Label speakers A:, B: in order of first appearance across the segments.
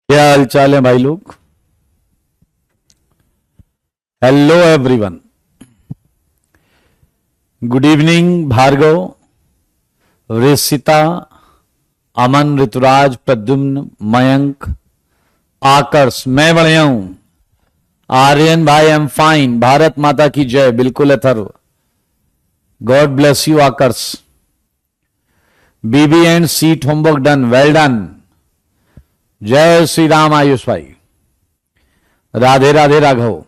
A: क्या हाल चाल है भाई लोग। Hello everyone. Good evening Bhargav, Rishita, Aman, Rituraj, Pradyumna, Mayank, Aakarsh. मैं बढ़िया हूं। आर्यन भाई आई एम फाइन। भारत माता की जय। बिल्कुल Atharva. God bless you Aakarsh. बीबी एंड सीट होमवर्क डन। Well done. जय श्री राम आयुष भाई। राधे राधे राघव।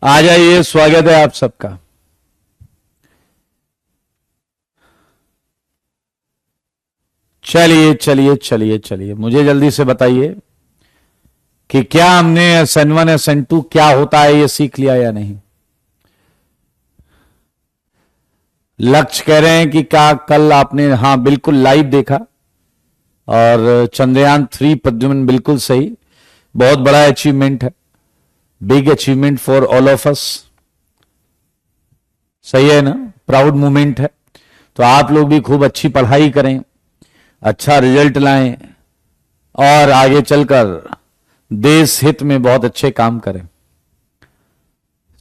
A: आ जाइए, स्वागत है आप सबका। चलिए चलिए चलिए चलिए, मुझे जल्दी से बताइए कि क्या हमने SN1 SN2 क्या होता है ये सीख लिया या नहीं। लक्ष्य कह रहे हैं कि क्या कल आपने, हाँ बिल्कुल लाइव देखा। और चंद्रयान 3 प्रद्युम्न बिल्कुल सही। बहुत बड़ा अचीवमेंट है। Big achievement for all of us. सही है ना। प्राउड मोमेंट है। तो आप लोग भी खूब अच्छी पढ़ाई करें, अच्छा रिजल्ट लाएं और आगे चलकर देश हित में बहुत अच्छे काम करें।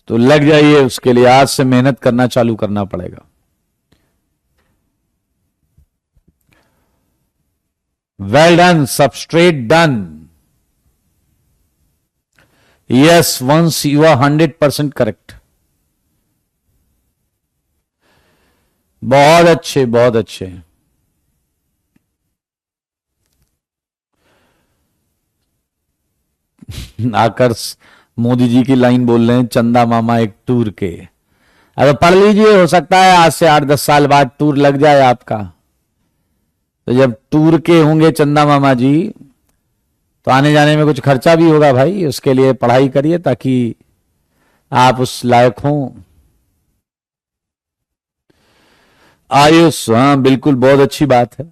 A: तो लग जाइए, उसके लिए आज से मेहनत करना चालू करना पड़ेगा। Well done. Substrate done. Yes, once you are 100% correct. बहुत अच्छे, बहुत अच्छे। आकर्ष मोदी जी की लाइन बोल रहे हैं, चंदा मामा एक टूर के। अगर पढ़ लीजिए, हो सकता है आज से 8-10 साल बाद टूर लग जाए आपका। तो जब टूर के होंगे चंदा मामा जी, तो आने जाने में कुछ खर्चा भी होगा भाई। उसके लिए पढ़ाई करिए ताकि आप उस लायक हों। आयुष, हाँ बिल्कुल, बहुत अच्छी बात है।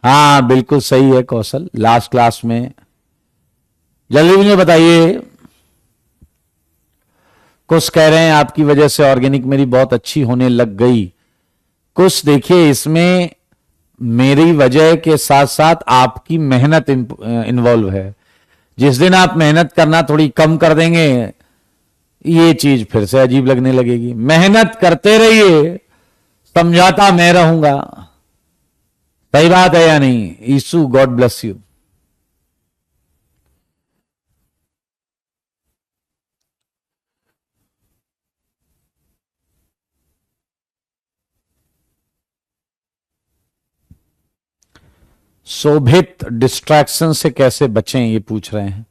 A: हाँ बिल्कुल सही है कौशल। लास्ट क्लास में जल्दी मुझे बताइए। कुछ कह रहे हैं आपकी वजह से ऑर्गेनिक मेरी बहुत अच्छी होने लग गई। कुछ देखिए, इसमें मेरी वजह के साथ साथ आपकी मेहनत इन्वॉल्व है। जिस दिन आप मेहनत करना थोड़ी कम कर देंगे, ये चीज फिर से अजीब लगने लगेगी। मेहनत करते रहिए, समझाता मैं रहूंगा। सही बात है या नहीं। ईसु, God bless you. Shobhit, distraction से कैसे बचें ये पूछ रहे हैं।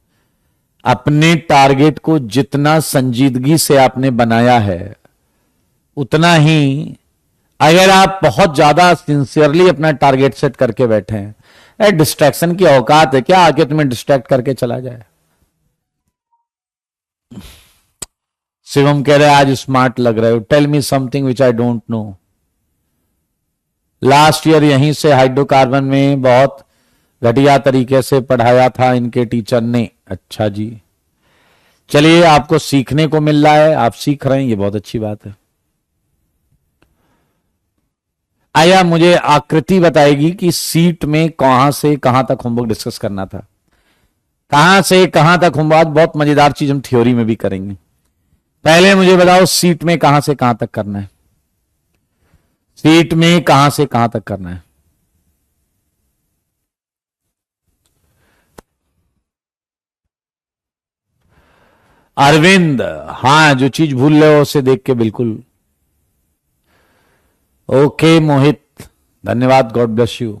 A: अपने टारगेट को जितना संजीदगी से आपने बनाया है, उतना ही, अगर आप बहुत ज्यादा सिंसियरली अपना टारगेट सेट करके बैठे हैं, डिस्ट्रैक्शन की औकात है क्या आके तुम्हें डिस्ट्रैक्ट करके चला जाए। शिवम कह रहे हैं आज स्मार्ट लग रहे हो। Tell me something which I don't know. Last year यहीं से हाइड्रोकार्बन में बहुत घटिया तरीके से पढ़ाया था इनके टीचर ने। अच्छा जी, चलिए, आपको सीखने को मिल रहा है, आप सीख रहे हैं, ये बहुत अच्छी बात है। आया, मुझे आकृति बताएगी कि सीट में कहां से कहां तक होमवर्क डिस्कस करना था। कहां से कहां तक होमवर्क। बहुत मजेदार चीज हम थ्योरी में भी करेंगे। पहले मुझे बताओ, सीट में कहां से कहां तक करना है। सीट में कहां से कहां तक करना है। अरविंद, हाँ जो चीज भूल रहे हो उसे देख के बिल्कुल। ओके मोहित, धन्यवाद, गॉड ब्लेस यू।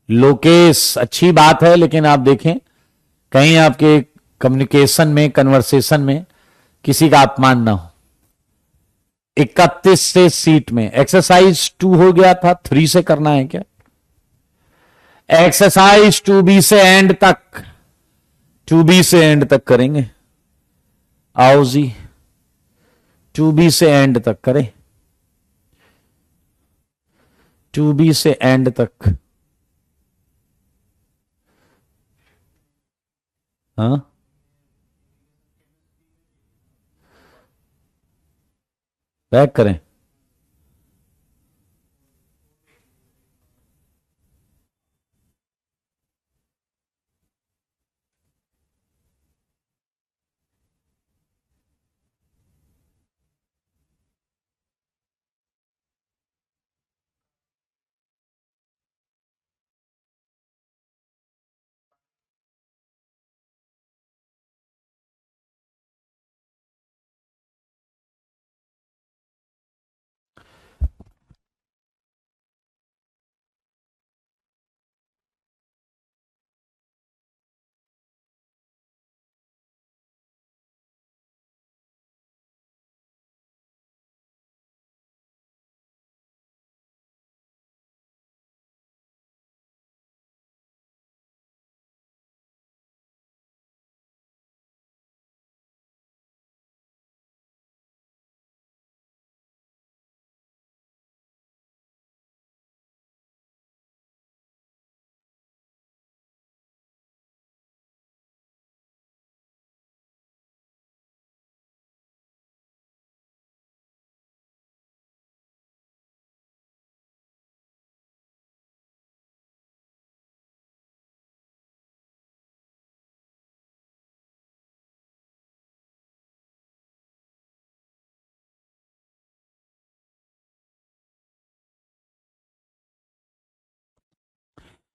A: लोकेश, अच्छी बात है, लेकिन आप देखें कहीं आपके कम्युनिकेशन में, कन्वर्सेशन में किसी का अपमान ना हो। 31 से सीट में एक्सरसाइज 2 हो गया था, 3 से करना है क्या। एक्सरसाइज 2B से एंड तक, 2B से एंड तक करेंगे। आओ जी, 2B से एंड तक करें। 2B से एंड तक। हाँ, बैक करें।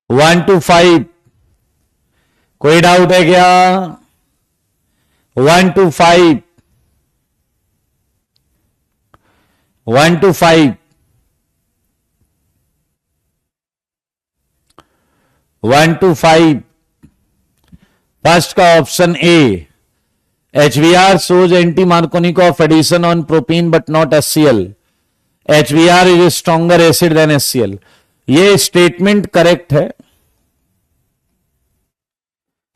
A: 1 to 5, कोई डाउट है क्या? 1 to 5, 1 to 5, 1 to 5, फर्स्ट का option A, HBr shows anti-Markovnikov of addition on propene but not HCl. HBr is a stronger acid than HCl. ये स्टेटमेंट करेक्ट है,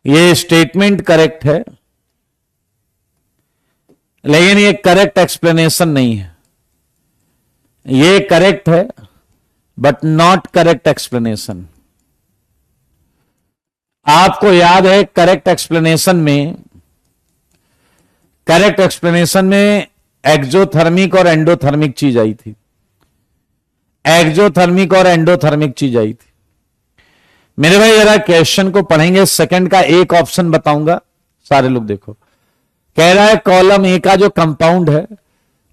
A: ये स्टेटमेंट करेक्ट है, लेकिन ये करेक्ट एक्सप्लेनेशन नहीं है। ये करेक्ट है बट नॉट करेक्ट एक्सप्लेनेशन। आपको याद है करेक्ट एक्सप्लेनेशन में एक्सोथर्मिक और एंडोथर्मिक चीज आई थी, एक्सोथर्मिक और एंडोथर्मिक चीज आई थी। मेरे भाई जरा क्वेश्चन को पढ़ेंगे, सेकंड का एक ऑप्शन बताऊंगा, सारे लोग देखो। कह रहा है कॉलम ए का जो कंपाउंड है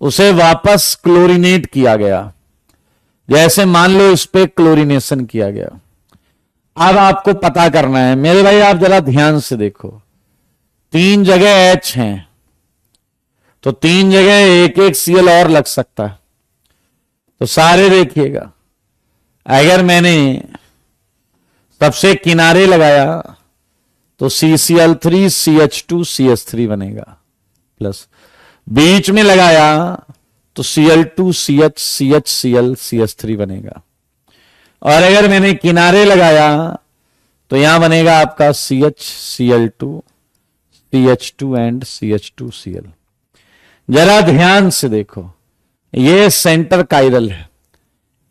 A: उसे वापस क्लोरीनेट किया गया, जैसे मान लो इस पे क्लोरीनेशन किया गया। अब आपको पता करना है मेरे भाई, आप जरा ध्यान से देखो, 3 जगह H हैं तो 3 जगह एक एक Cl और लग सकता है। तो सारे देखिएगा, अगर मैंने सबसे किनारे लगाया तो CCl3 CH2 CH3 बनेगा, प्लस बीच में लगाया तो Cl2 CH CH Cl CH3 बनेगा, और अगर मैंने किनारे लगाया तो यहां बनेगा आपका CH Cl2 CH2 and CH2 Cl। जरा ध्यान से देखो, ये सेंटर काइरल है,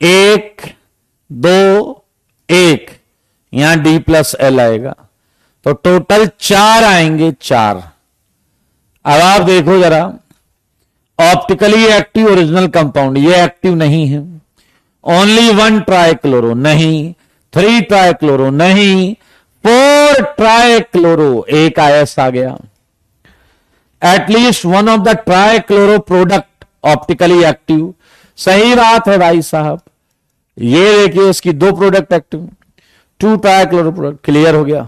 A: 1 2 1, यहां D+L आएगा तो टोटल 4 आएंगे, 4। अब आप देखो जरा, ऑप्टिकली एक्टिव ओरिजिनल कंपाउंड, ये एक्टिव नहीं है। ओनली 1 ट्राइक्लोरो नहीं, 3 ट्राइक्लोरो नहीं, 4 ट्राइक्लोरो, एक आयस आ गया। At least one of the trichloro product optically active. सही बात है भाई साहब, ये देखिए इसकी 2 product active, 2 trichloro product, clear हो गया।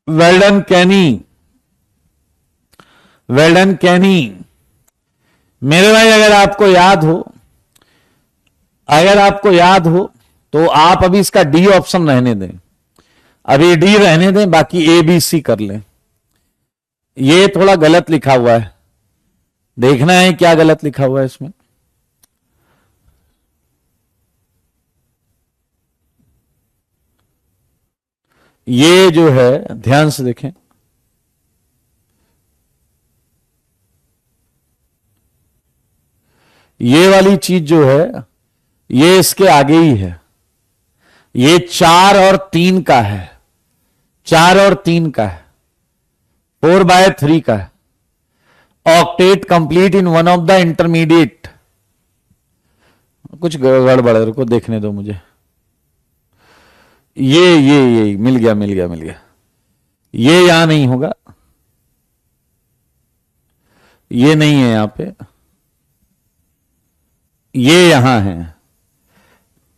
A: वेल्डन कैनी, वेल्डन कैनी। मेरे भाई अगर आपको याद हो तो आप अभी इसका डी ऑप्शन रहने दें, अभी डी रहने दें, बाकी ए बी सी कर लें। ये थोड़ा गलत लिखा हुआ है, देखना है क्या गलत लिखा हुआ है इसमें। ये जो है ध्यान से देखें, ये वाली चीज जो है ये इसके आगे ही है, ये 4 और 3 का है, 4 और 3 का है, 4/3 का है। Octet complete in one of the intermediate. कुछ गड़बड़ है, रुको देखने दो मुझे। ये मिल गया। ये यहां नहीं होगा, ये नहीं है यहां पे, ये यहां है।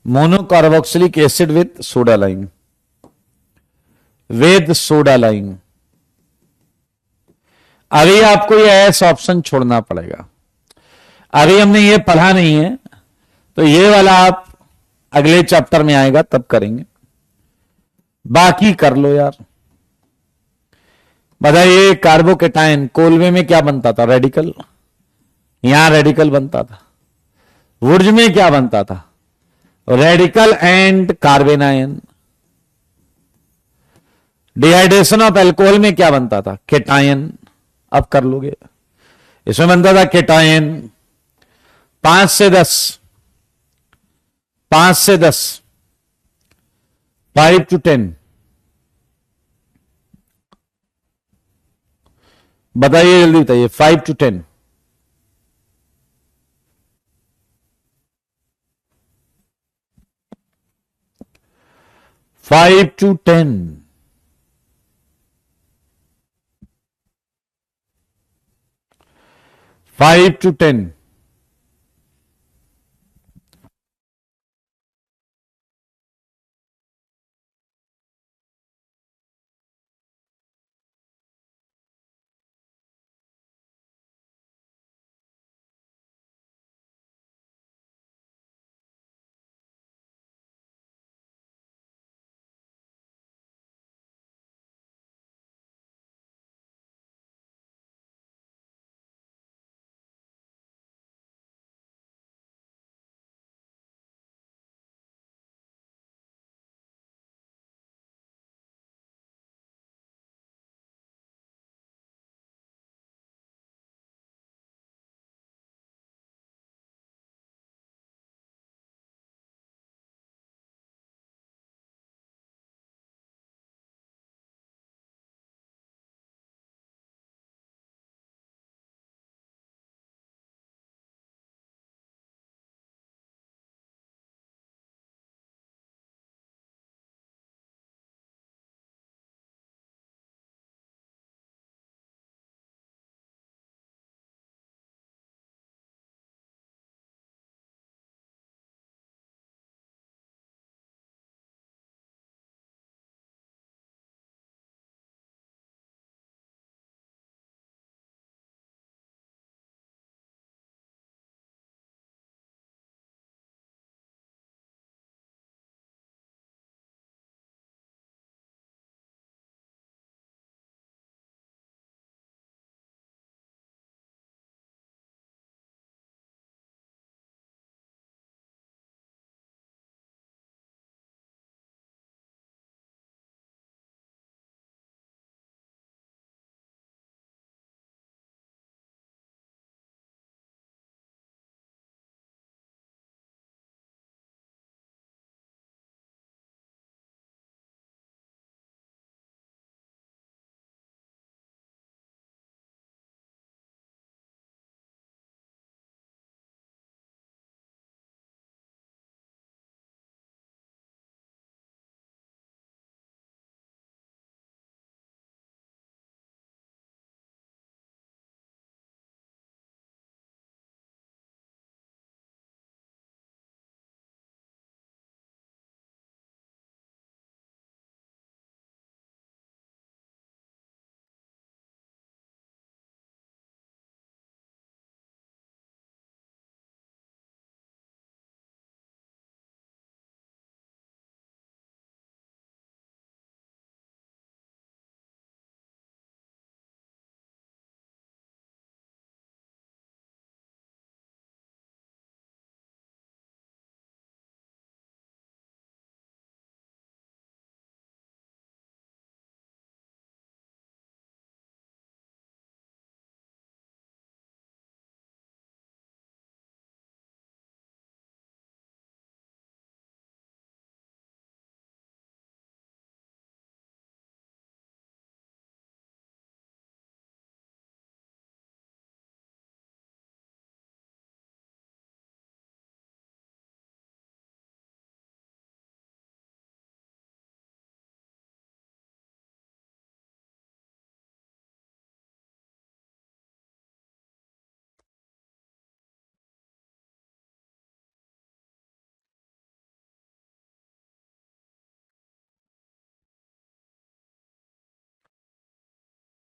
A: Monocarboxylic acid with soda lime, अभी आपको ये एस ऑप्शन छोड़ना पड़ेगा। अभी हमने ये पढ़ा नहीं है तो ये वाला आप अगले चैप्टर में आएगा तब करेंगे, बाकी कर लो यार। बताइए कार्बोकेटाइन कोल्वे में क्या बनता था? रेडिकल, यहां रेडिकल बनता था। वुड्स में क्या बनता था? Radical and carbanion. Dehydration of alcohol में क्या बनता था? केटायन। अब कर लोगे, इसमें बनता था केटायन। 5 से 10, 5 to 10, बताइए जल्दी बताइए। 5 to 10, 5 to 10, 5 to 10।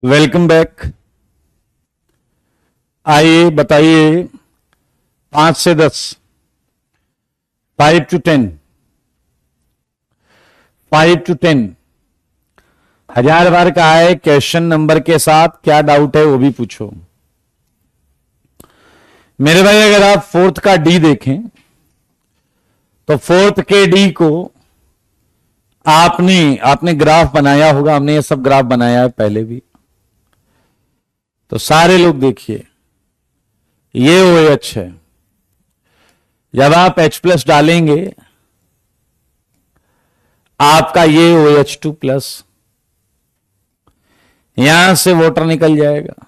A: Welcome back. आइए बताइए 5 से 10, 5 to 10, 5 to 10 1000 बार का है। क्वेश्चन नंबर के साथ क्या डाउट है वो भी पूछो। मेरे भाई अगर आप फोर्थ का डी देखें तो फोर्थ के डी को आपने ग्राफ बनाया होगा, हमने ये सब ग्राफ बनाया है पहले भी, तो सारे लोग देखिए ये OH है। जब आप H+ डालेंगे आपका ये OH2+, यहां से वाटर निकल जाएगा।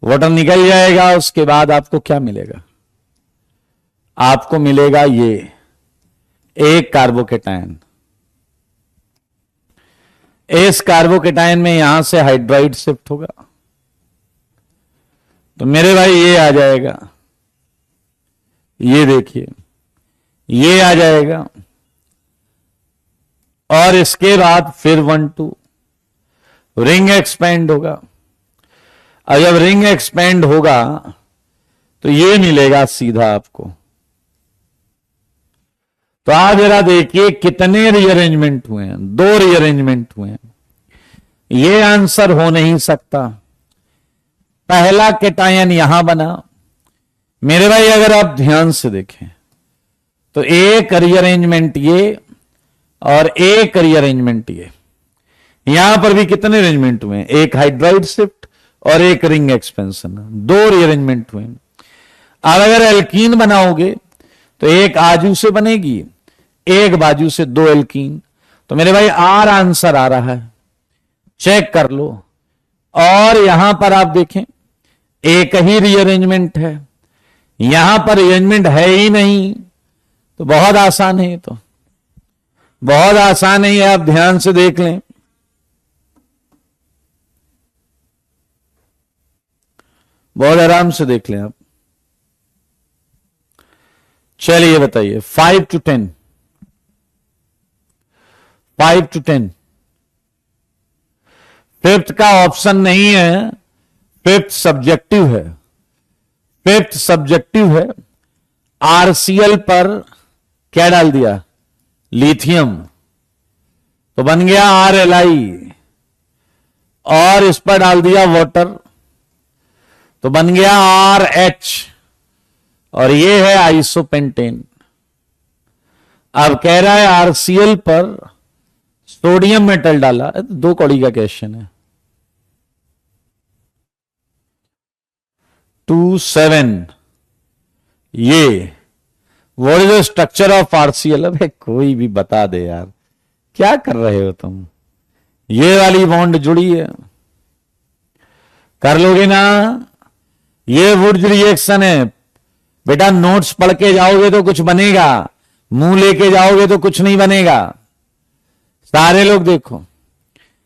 A: वाटर निकल जाएगा, उसके बाद आपको क्या मिलेगा? आपको मिलेगा ये एक कार्बोकेटायन। इस कार्बोकेटायन में यहां से हाइड्राइड शिफ्ट होगा, तो मेरे भाई ये आ जाएगा, ये देखिए ये आ जाएगा। और इसके बाद फिर 1 2 रिंग एक्सपेंड होगा। और जब रिंग एक्सपेंड होगा तो ये मिलेगा सीधा आपको। तो आप जरा देखिए कितने रीअरेंजमेंट हुए हैं, 2 रीअरेंजमेंट हुए हैं। ये आंसर हो नहीं सकता। पहला कैटायन यहां बना। मेरे भाई अगर आप ध्यान से देखें तो एक रीअरेंजमेंट ये और एक रीअरेंजमेंट ये। यहां पर भी कितने अरेंजमेंट हुए हैं? एक हाइड्राइड शिफ्ट और एक रिंग एक्सपेंशन, 2 रीअरेंजमेंट हुए। अब अगर एल्कीन बनाओगे तो एक आजू से बनेगी, एक बाजू से 2 एल्कीन। तो मेरे भाई आर आंसर आ रहा है, चेक कर लो। और यहां पर आप देखें एक ही रीअरेंजमेंट है, यहां पर रीअरेंजमेंट है ही नहीं। तो बहुत आसान है, ये तो बहुत आसान है, आप ध्यान से देख लें। बहुत आराम से देख लें आप। चलिए बताइए 5 to 10, 5 to 10। फिफ्थ का ऑप्शन नहीं है, फिफ्थ सब्जेक्टिव है, फिफ्थ सब्जेक्टिव है। RCl पर क्या डाल दिया? लिथियम, तो बन गया RLi। और इस पर डाल दिया वाटर, तो बन गया RH। और ये है आइसोपेंटेन। अब कह रहा है RCl पर सोडियम मेटल डाला। 2 कौड़ी का क्वेश्चन है। 2 7 ये what is the structure of RCl? अबे कोई भी बता दे यार, क्या कर रहे हो तुम? ये वाली बॉन्ड जुड़ी है, कर लोगे ना? ये वुड्स रिएक्शन है बेटा। नोट्स पढ़ के जाओगे तो कुछ बनेगा, मुंह लेके जाओगे तो कुछ नहीं बनेगा। सारे लोग देखो,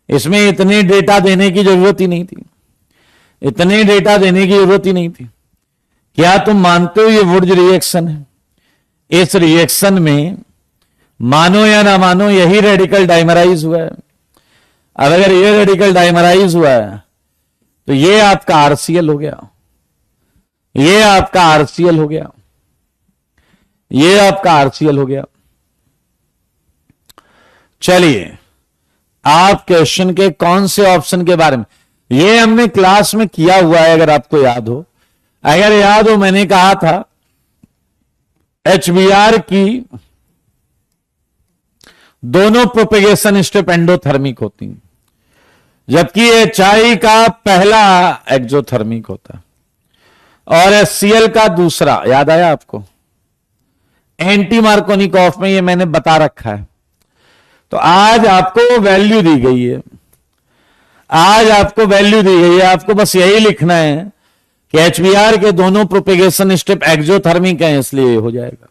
A: इसमें इतने डेटा देने की जरूरत ही नहीं थी, इतने डेटा देने की जरूरत ही नहीं थी। क्या तुम मानते हो ये वुड्स रिएक्शन है? इस रिएक्शन में मानो या ना मानो यही रेडिकल डाइमराइज हुआ है। अब अगर ये रेडिकल डाइमराइज हुआ है तो ये आपका RCl हो गया, ये आपका RCl हो गया, ये आपका RCl हो गया। चलिए आप क्वेश्चन के कौन से ऑप्शन के बारे में, ये हमने क्लास में किया हुआ है, अगर आपको याद हो। अगर याद हो, मैंने कहा था HBr की दोनों प्रोपेगेशन स्टेप एंडोथर्मिक होती हैं, जबकि HI का पहला एक्सोथर्मिक होता है और HCl का दूसरा। याद आया आपको? एंटी मार्कोनिकॉफ में ये मैंने बता रखा है। तो आज आपको वैल्यू दी गई है, आज आपको वैल्यू दी गई है। आपको बस यही लिखना है कि HBr के दोनों प्रोपेगेशन स्टेप एक्सोथर्मिक हैं, इसलिए हो जाएगा।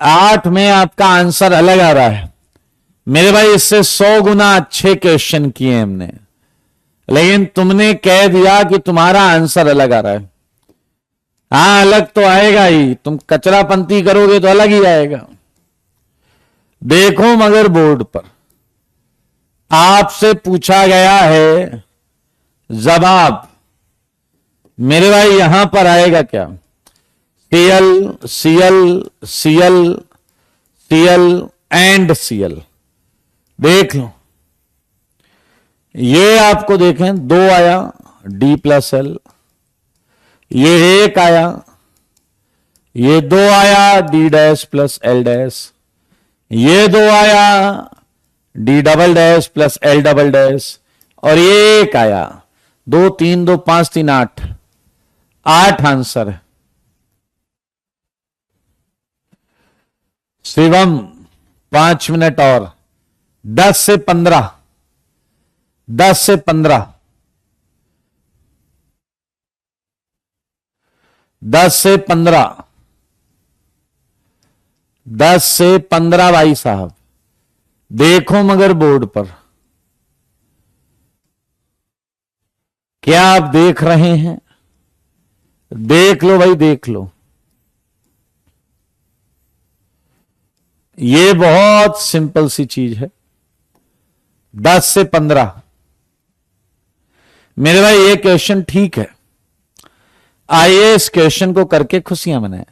A: 8 में आपका आंसर अलग आ रहा है मेरे भाई। इससे 100 गुना अच्छे क्वेश्चन किए हमने, लेकिन तुमने कह दिया कि तुम्हारा आंसर अलग आ रहा है। हाँ, अलग तो आएगा ही, तुम कचरापंती करोगे तो अलग ही आएगा। देखो मगर बोर्ड पर आपसे पूछा गया है जवाब, मेरे भाई यहां पर आएगा क्या? Cl, Cl, Cl, Cl and Cl। देख लो, ये आपको देखें 2 आया D प्लस एल, ये 1 आया, ये 2 आया D dash plus L dash, ये 2 आया D double dash plus L double dash, और ये 1 आया। 2 3 2 5 3 8, 8 आंसर है। शिवम 5 मिनट और, 10 से 15, 10 से 15, 10 से 15, 10 से 15 भाई साहब, देखो मगर बोर्ड पर क्या आप देख रहे हैं? देख लो भाई, देख लो। ये बहुत सिंपल सी चीज है। 10 से 15, मेरे भाई ये क्वेश्चन ठीक है। आइए इस क्वेश्चन को करके खुशियां मनाएं।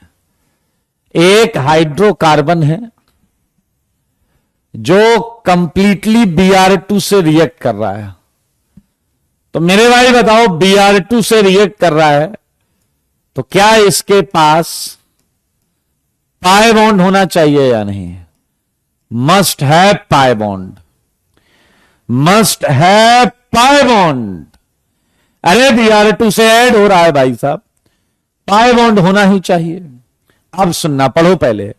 A: एक हाइड्रोकार्बन है जो कंप्लीटली Br2 से रिएक्ट कर रहा है। तो मेरे भाई बताओ, Br2 से रिएक्ट कर रहा है तो क्या इसके पास पाई बॉन्ड होना चाहिए या नहीं? Must have pi bond, must have pi bond. अरे Br2 से ऐड हो रहा है भाई साहब, पाई बॉन्ड होना ही चाहिए। अब सुनना, पढ़ो पहले।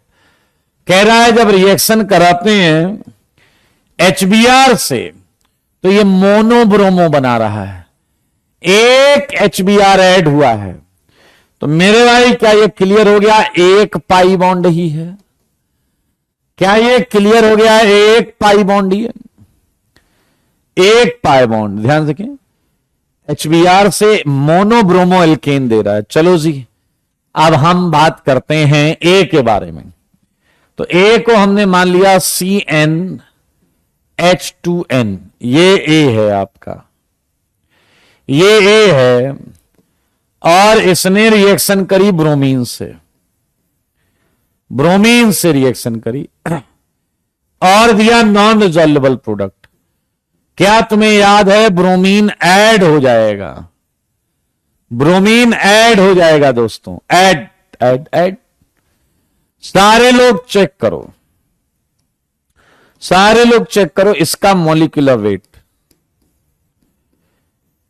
A: कह रहा है जब रिएक्शन कराते हैं HBr से तो ये मोनोब्रोमो बना रहा है, एक HBr ऐड हुआ है। तो मेरे भाई क्या ये क्लियर हो गया? एक पाई बॉन्ड ही है। क्या ये क्लियर हो गया? एक पाई बॉन्ड ही है, एक पाई बॉन्ड। ध्यान रखें, HBr से मोनोब्रोमो एल्केन दे रहा है। चलो जी, अब हम बात करते हैं ए के बारे में। तो ए को हमने मान लिया CnH2n, ये ए है आपका, ये ए है, और इसने रिएक्शन करी ब्रोमीन से, ब्रोमीन से रिएक्शन करी और दिया नॉन रिजॉल्वेबल प्रोडक्ट। क्या तुम्हें याद है? ब्रोमीन ऐड हो जाएगा, ब्रोमीन ऐड हो जाएगा दोस्तों, ऐड ऐड ऐड। सारे लोग चेक करो, सारे लोग चेक करो इसका मॉलिक्यूलर वेट।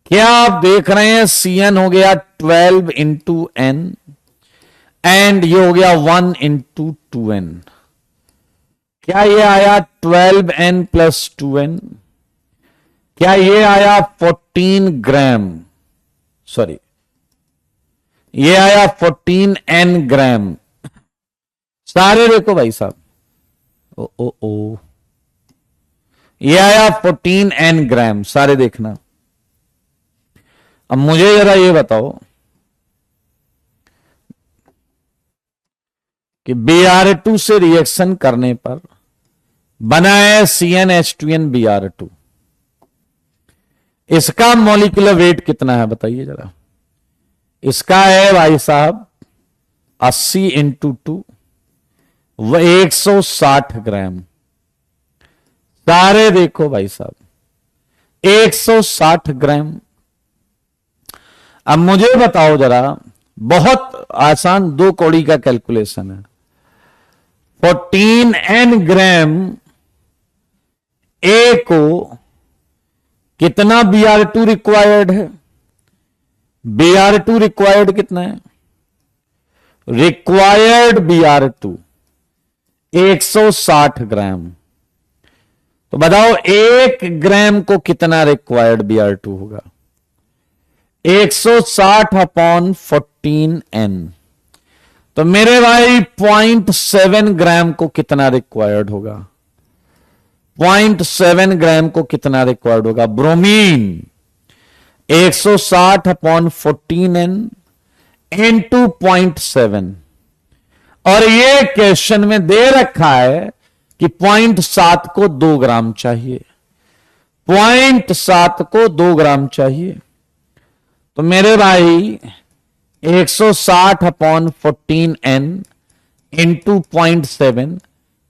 A: क्या आप देख रहे हैं? Cn हो गया 12 इंटू n एंड ये हो गया 1 इंटू 2n। क्या ये आया 12n प्लस 2n? क्या ये आया 14 ग्राम? सॉरी, ये आया 14n ग्राम। सारे देखो भाई साहब, ओ ओ ओ, ये आया 14n ग्राम, सारे देखना। अब मुझे जरा ये बताओ कि Br2 से रिएक्शन करने पर बना है CnH2n Br2, इसका मॉलिक्यूलर वेट कितना है बताइए जरा। इसका है भाई साहब 80 इंटू 2, 160 ग्राम। सारे देखो भाई साहब, 160 ग्राम। अब मुझे बताओ जरा, बहुत आसान 2 कौड़ी का कैलकुलेशन है। 14n ग्राम ए को कितना Br2 रिक्वायर्ड है? Br2 रिक्वायर्ड कितना है? रिक्वायर्ड Br2 160 ग्राम। तो बताओ 1 ग्राम को कितना रिक्वायर्ड Br2 होगा? 160 अपॉन 14n। तो मेरे भाई 0.7 ग्राम को कितना रिक्वायर्ड होगा? 0.7 ग्राम को कितना रिक्वायर्ड होगा? Bromine 160 upon 14n into 0.7। और ये क्वेश्चन में दे रखा है कि 0.7 को 2 ग्राम चाहिए। 0.7 को 2 ग्राम चाहिए। तो मेरे भाई 160/14n इंटू 0.7,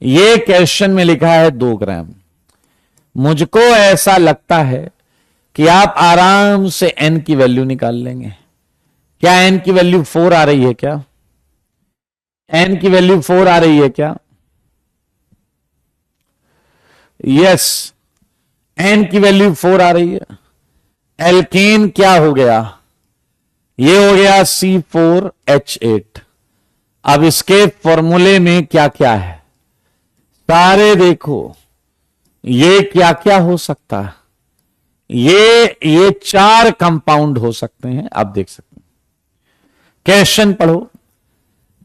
A: ये क्वेश्चन में लिखा है 2 ग्राम। मुझको ऐसा लगता है कि आप आराम से n की वैल्यू निकाल लेंगे। क्या n की वैल्यू 4 आ रही है? क्या n की वैल्यू 4 आ रही है क्या? यस, n की वैल्यू 4 आ रही है। एल्केन क्या हो गया? ये हो गया C4H8। अब इसके फॉर्मूले में क्या क्या है सारे देखो। ये क्या क्या हो सकता है? ये 4 कंपाउंड हो सकते हैं, आप देख सकते हैं। क्वेश्चन पढ़ो,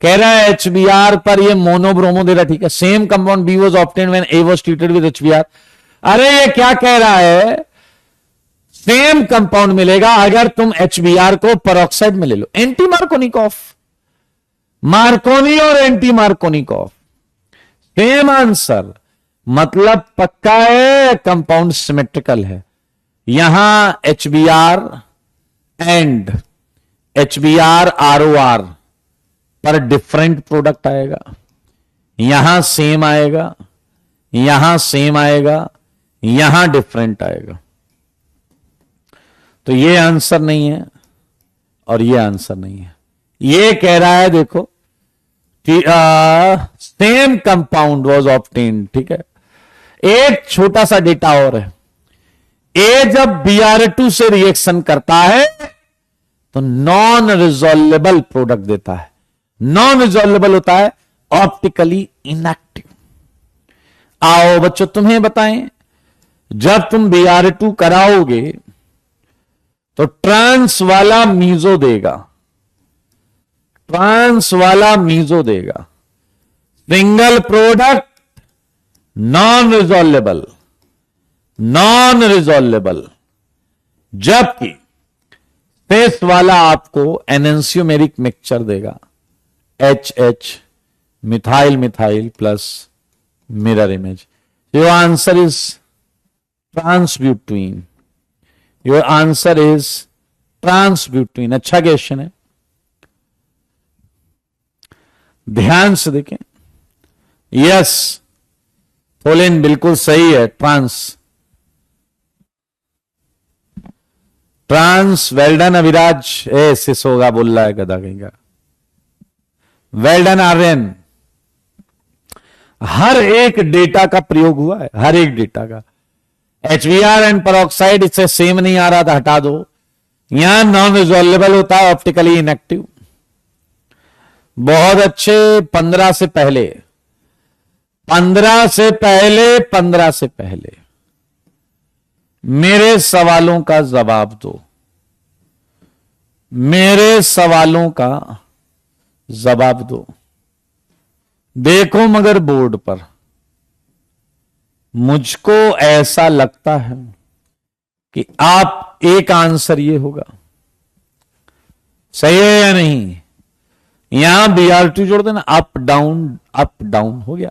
A: कह रहा है HBr पर ये मोनोब्रोमो दे रहा, ठीक है। Same compound B was obtained when A was treated with HBr। अरे ये क्या कह रहा है? सेम कंपाउंड मिलेगा अगर तुम HBr को पेरोक्साइड में ले लो। एंटी मार्कोनिकॉफ, मार्कोनी और एंटी मार्कोनिकॉफ सेम आंसर, मतलब पक्का है कंपाउंड सिमेट्रिकल है। यहां HBr एंड HBr ROR पर डिफरेंट प्रोडक्ट आएगा, यहां सेम आएगा, यहां सेम आएगा, यहां डिफरेंट आएगा। तो ये आंसर नहीं है और ये आंसर नहीं है। ये कह रहा है देखो कि सेम कंपाउंड वाज ऑब्टेन्ड, ठीक है। एक छोटा सा डेटा और है, ए जब Br2 से रिएक्शन करता है तो नॉन रिजॉल्वेबल प्रोडक्ट देता है। नॉन रिजॉल्वेबल होता है ऑप्टिकली इनएक्टिव। आओ बच्चों तुम्हें बताएं, जब तुम Br2 कराओगे तो ट्रांस वाला मीजो देगा, ट्रांस वाला मीजो देगा। Single product non resolvable, non resolvable, जबकि स्पेस वाला आपको एनेंसियोमेरिक मिक्सचर देगा, HH methyl methyl plus mirror image. Your answer is transbutene, your answer is transbutene. अच्छा क्वेश्चन है, ध्यान से देखें। यस फोलिन बिल्कुल सही है, ट्रांस, ट्रांस। वेल्डन अविराज, सिस होगा बोल रहा है गधा कहीं का। वेल्डन आर्यन, हर एक डेटा का प्रयोग हुआ है, हर एक डेटा का। HBr एंड पेरोक्साइड इससे सेम नहीं आ रहा था, हटा दो। यहां नॉन रिजॉल्वेबल होता है, ऑप्टिकली इनएक्टिव। बहुत अच्छे। 15 से पहले, 15 से पहले, 15 से पहले मेरे सवालों का जवाब दो, मेरे सवालों का जवाब दो। देखो मगर बोर्ड पर, मुझको ऐसा लगता है कि आप एक आंसर ये होगा, सही है या नहीं? यहां Br2 जोड़ देना, अप डाउन हो गया।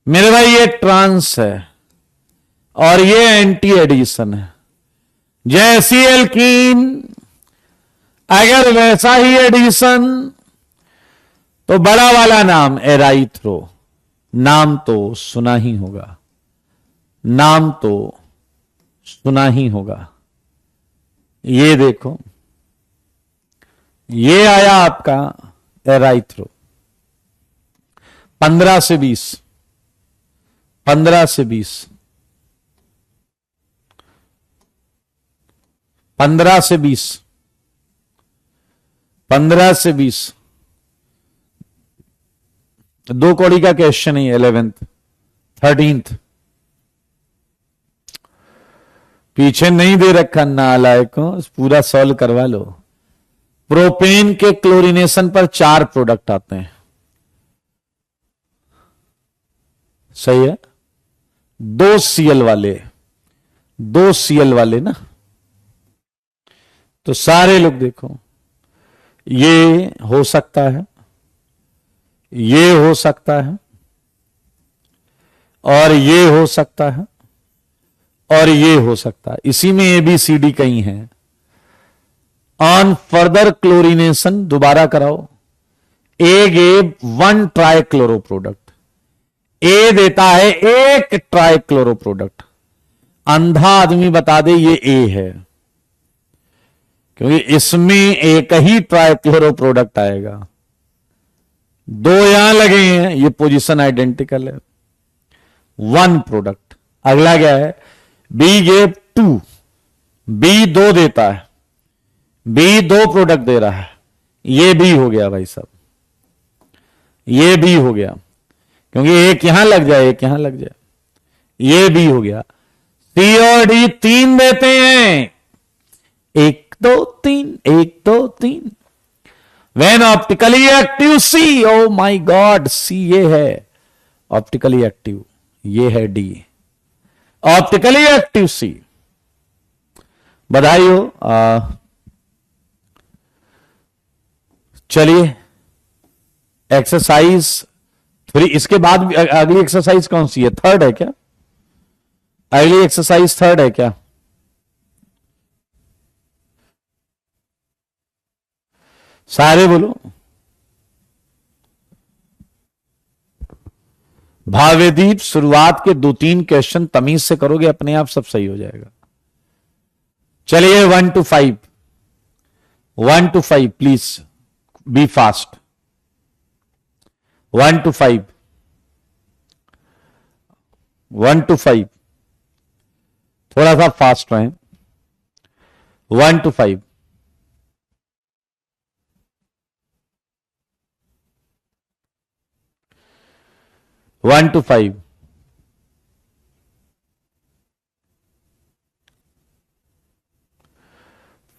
A: मेरे भाई ये ट्रांस है और ये एंटी एडिशन है। जैसी एल्कीन अगर वैसा ही एडिशन तो बड़ा वाला नाम एराइथ्रो, नाम तो सुना ही होगा, नाम तो सुना ही होगा। ये देखो, ये आया आपका एराइथ्रो। 15 से 20, 15 से 20, 15 से 20, 15 से 20, 2 कौड़ी का क्वेश्चन है। 11th 13th पीछे नहीं दे रखा नालायक को, पूरा सॉल्व करवा लो। प्रोपेन के क्लोरीनेशन पर 4 प्रोडक्ट आते हैं, सही है। 2 Cl वाले, 2 Cl वाले ना, तो सारे लोग देखो, ये हो सकता है, ये हो सकता है, और ये हो सकता है, और ये हो सकता है, इसी में ABCD कहीं है। ऑन फर्दर क्लोरिनेशन दोबारा कराओ, ए गेव 1 ट्राइक्लोरो प्रोडक्ट, ए देता है 1 ट्राइक्लोरो प्रोडक्ट। अंधा आदमी बता दे ये ए है, क्योंकि इसमें एक ही ट्राइक्लोरो प्रोडक्ट आएगा, 2 यहां लगे हैं, ये पोजीशन आइडेंटिकल है, 1 प्रोडक्ट। अगला क्या है, बी गेव 2, बी 2 देता है, बी 2 प्रोडक्ट दे रहा है, ये बी हो गया भाई साहब, ये बी हो गया, क्योंकि एक यहां लग जाए एक यहां लग जाए, ये बी हो गया। सी और डी 3 देते हैं, 1 2 3 1 2 3। When optically active C, oh my god, C ये है ऑप्टिकली एक्टिव, ये है डी ऑप्टिकली एक्टिव सी। बधाई हो। चलिए एक्सरसाइज 3, इसके बाद अगली एक्सरसाइज कौन सी है, 3rd है क्या? अगली एक्सरसाइज 3rd है क्या? सारे बोलो। भावेदीप, शुरुआत के 2-3 क्वेश्चन तमीज से करोगे, अपने आप सब सही हो जाएगा। चलिए 1 to 5, 1 to 5 please be fast. 1 to 5, 1 to 5, थोड़ा सा फास्ट रहें। 1 to 5, वन टू 5,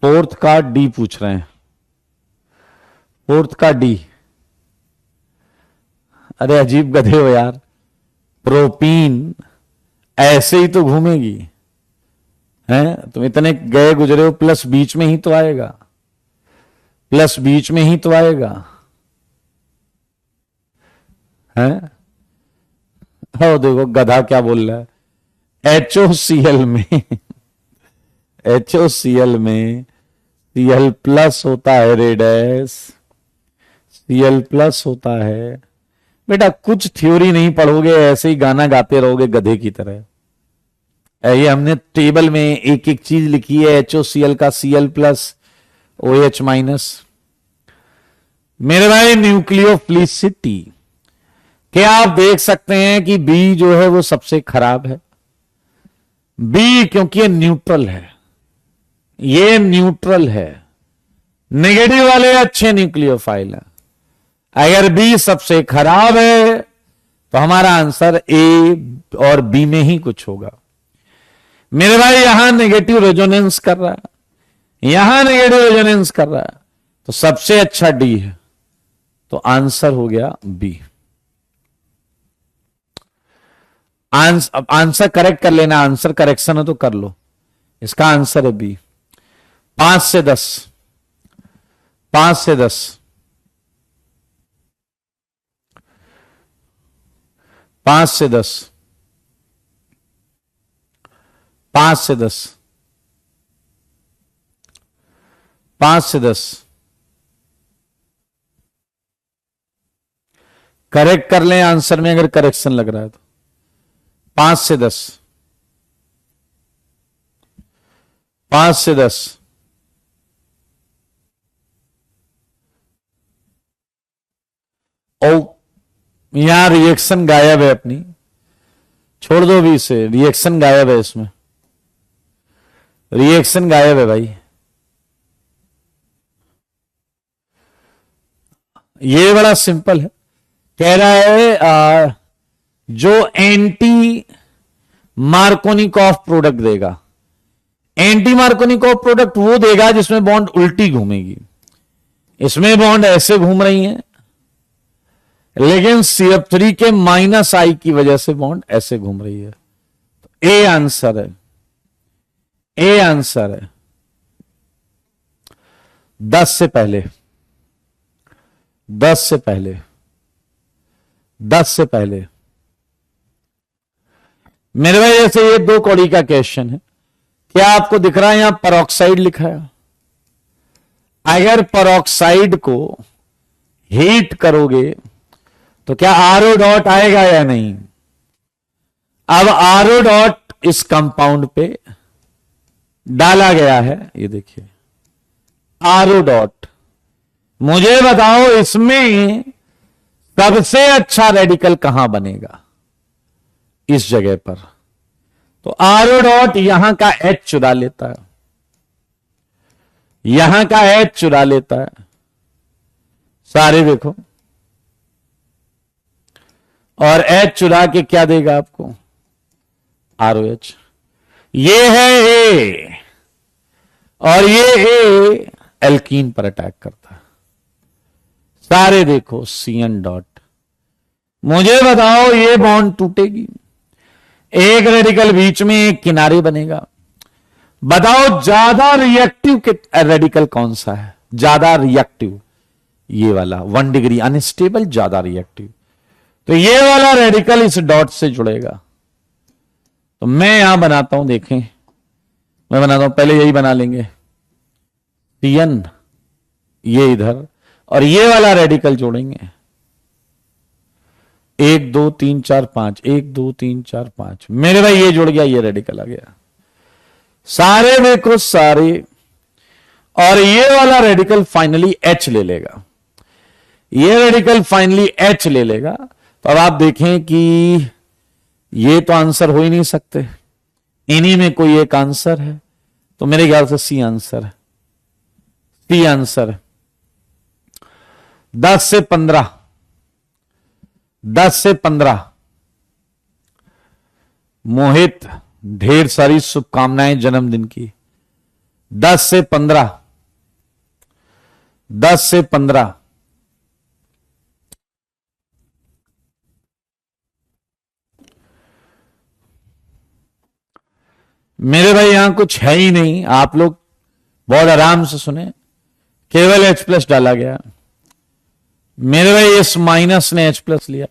A: फोर्थ का डी पूछ रहे हैं, 4th का डी। अरे अजीब गधे हो यार, प्रोपीन ऐसे ही तो घूमेगी, हैं? तुम इतने गए गुजरे हो, प्लस बीच में ही तो आएगा, प्लस बीच में ही तो आएगा, हैं? हो देखो गधा क्या बोल रहा है। HOCl में HOCl में Cl प्लस होता है रे डैश, Cl प्लस होता है। बेटा कुछ थ्योरी नहीं पढ़ोगे, ऐसे ही गाना गाते रहोगे गधे की तरह। ये हमने टेबल में एक एक चीज लिखी है, HOCl का Cl प्लस OH माइनस। मेरे भाई न्यूक्लियोफिलिसिटी क्या आप देख सकते हैं कि बी जो है वो सबसे खराब है, बी क्योंकि ये न्यूट्रल है, ये न्यूट्रल है, नेगेटिव वाले अच्छे न्यूक्लियोफाइल है। अगर बी सबसे खराब है तो हमारा आंसर ए और बी में ही कुछ होगा। मेरे भाई यहां नेगेटिव रेजोनेंस कर रहा है, यहां नेगेटिव रेजोनेंस कर रहा है, तो सबसे अच्छा डी है, तो आंसर हो गया बी। आंसर करेक्ट कर लेना, आंसर करेक्शन है तो कर लो। इसका आंसर है बी। 5 से 10, 5 से 10, 5 से 10, 5 से 10, 5 से 10 करेक्ट कर लें आंसर में, अगर करेक्शन लग रहा है तो 5 से 10, 5 से 10, ओ यहां रिएक्शन गायब है अपनी, छोड़ दो भी इसे, रिएक्शन गायब है इसमें, रिएक्शन गायब है भाई। ये बड़ा सिंपल है, कह रहा है जो एंटी मार्कोनिकॉफ प्रोडक्ट देगा, एंटी मार्कोनिकॉफ प्रोडक्ट वो देगा जिसमें बॉन्ड उल्टी घूमेगी। इसमें बॉन्ड ऐसे घूम रही हैं, लेकिन CF3 के -I की वजह से बॉन्ड ऐसे घूम रही है। तो ए आंसर है, ए आंसर है। 10 से पहले, 10 से पहले, 10 से पहले मेरे भाई जैसे ये 2 कौड़ी का क्वेश्चन है, क्या आपको दिख रहा है यहां परऑक्साइड लिखा है? अगर परऑक्साइड को हीट करोगे तो क्या आरओ डॉट आएगा या नहीं? अब आरओ डॉट इस कंपाउंड पे डाला गया है, ये देखिए आरओ डॉट। मुझे बताओ इसमें सबसे अच्छा रेडिकल कहां बनेगा? इस जगह पर। तो आरओ डॉट यहां का एच चुरा लेता है, यहां का एच चुरा लेता है, सारे देखो, और एच चुरा के क्या देगा आपको? RO H. ये है ए, और ये ए एल्कीन पर अटैक करता है। सारे देखो सी एन डॉट। मुझे बताओ ये बॉन्ड टूटेगी, एक रेडिकल बीच में एक किनारे बनेगा। बताओ ज्यादा रिएक्टिव रेडिकल कौन सा है? ज्यादा रिएक्टिव ये वाला 1 डिग्री अनस्टेबल, ज्यादा रिएक्टिव। तो ये वाला रेडिकल इस डॉट से जुड़ेगा। तो मैं यहां बनाता हूं, देखें मैं बनाता हूं, पहले यही बना लेंगे CN, ये इधर, और ये वाला रेडिकल जोड़ेंगे 1 2 3 4 5, 1 2 3 4 5। मेरे भाई ये जुड़ गया, ये रेडिकल आ गया। सारे देखो सारे, और ये वाला रेडिकल फाइनली H ले लेगा, ये रेडिकल फाइनली H ले लेगा। तो अब आप देखें कि ये तो आंसर हो ही नहीं सकते, इन्हीं में कोई एक आंसर है। तो मेरे ख्याल से सी आंसर है, सी आंसर है। 10 से 15, 10 से 15। मोहित ढेर सारी शुभकामनाएं जन्मदिन की। 10 से 15, 10 से 15। मेरे भाई यहां कुछ है ही नहीं, आप लोग बहुत आराम से सुने, केवल H प्लस डाला गया। मेरे भाई इस माइनस ने H प्लस लिया।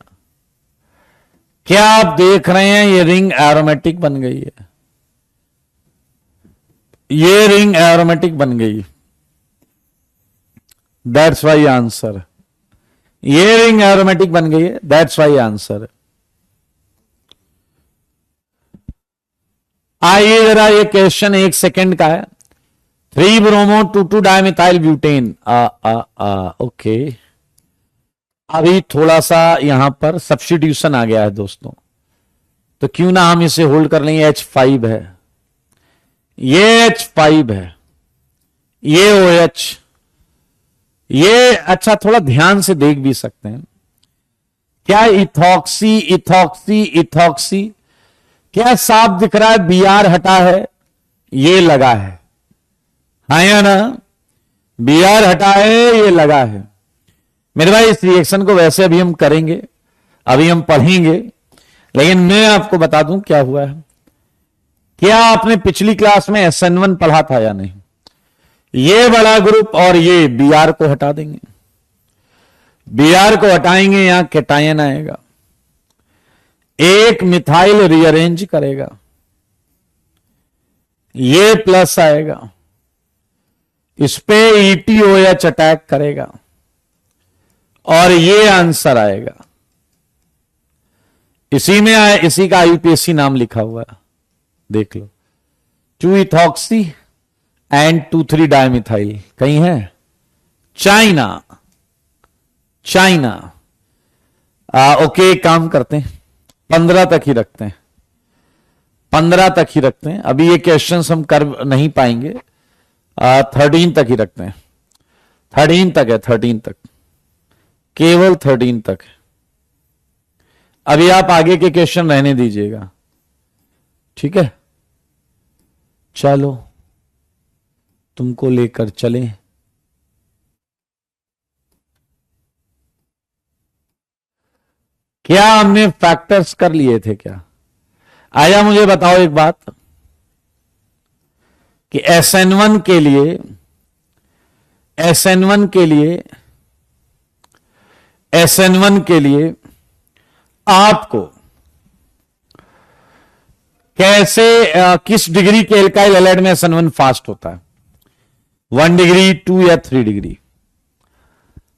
A: क्या आप देख रहे हैं ये रिंग एरोमेटिक बन गई है, ये रिंग एरोमेटिक बन गई, दैट्स वाई आंसर। ये रिंग एरोमेटिक बन गई है, दैट्स वाई आंसर। आइए जरा ये क्वेश्चन 1 सेकंड का है। 3 ब्रोमो 2 डायमिथाइल ब्यूटेन। ओके, अभी थोड़ा सा यहां पर सब्स्टिट्यूशन आ गया है दोस्तों, तो क्यों ना हम इसे होल्ड कर लेंगे। H5 है, ये H5 है, ये OH, ये अच्छा थोड़ा ध्यान से देख भी सकते हैं। क्या इथॉक्सी इथॉक्सी इथॉक्सी, क्या साफ दिख रहा है? Br हटा है, ये लगा है, हाँ या ना? Br हटा है, ये लगा है। मेरे भाई इस रिएक्शन को वैसे अभी हम करेंगे, अभी हम पढ़ेंगे, लेकिन मैं आपको बता दूं क्या हुआ है। क्या आपने पिछली क्लास में SN1 पढ़ा था या नहीं? ये बड़ा ग्रुप और ये Br को हटा देंगे, Br को हटाएंगे, यहां कैटायन आएगा, एक मिथाइल रीअरेंज करेगा, ये प्लस आएगा, इस पे ETOH अटैक करेगा, और ये आंसर आएगा। इसी में आए, इसी का IUPAC नाम लिखा हुआ है, देख लो, 2 इथॉक्सी एंड 2,3 डायमिथाइल। कहीं है? China, China. ओके, काम करते हैं, 15 तक ही रखते हैं, 15 तक ही रखते हैं। अभी ये क्वेश्चंस हम कर नहीं पाएंगे, 13 तक ही रखते हैं। 13 तक है, 13 तक, केवल 13 तक है। अभी आप आगे के क्वेश्चन रहने दीजिएगा, ठीक है? चलो तुमको लेकर चलें। क्या हमने फैक्टर्स कर लिए थे क्या? आया, मुझे बताओ एक बात कि SN1 के लिए, SN1 के लिए, SN1 के लिए आपको कैसे किस डिग्री के एल्काइल हैलाइड में SN1 फास्ट होता है? 1 डिग्री, 2 या 3 डिग्री?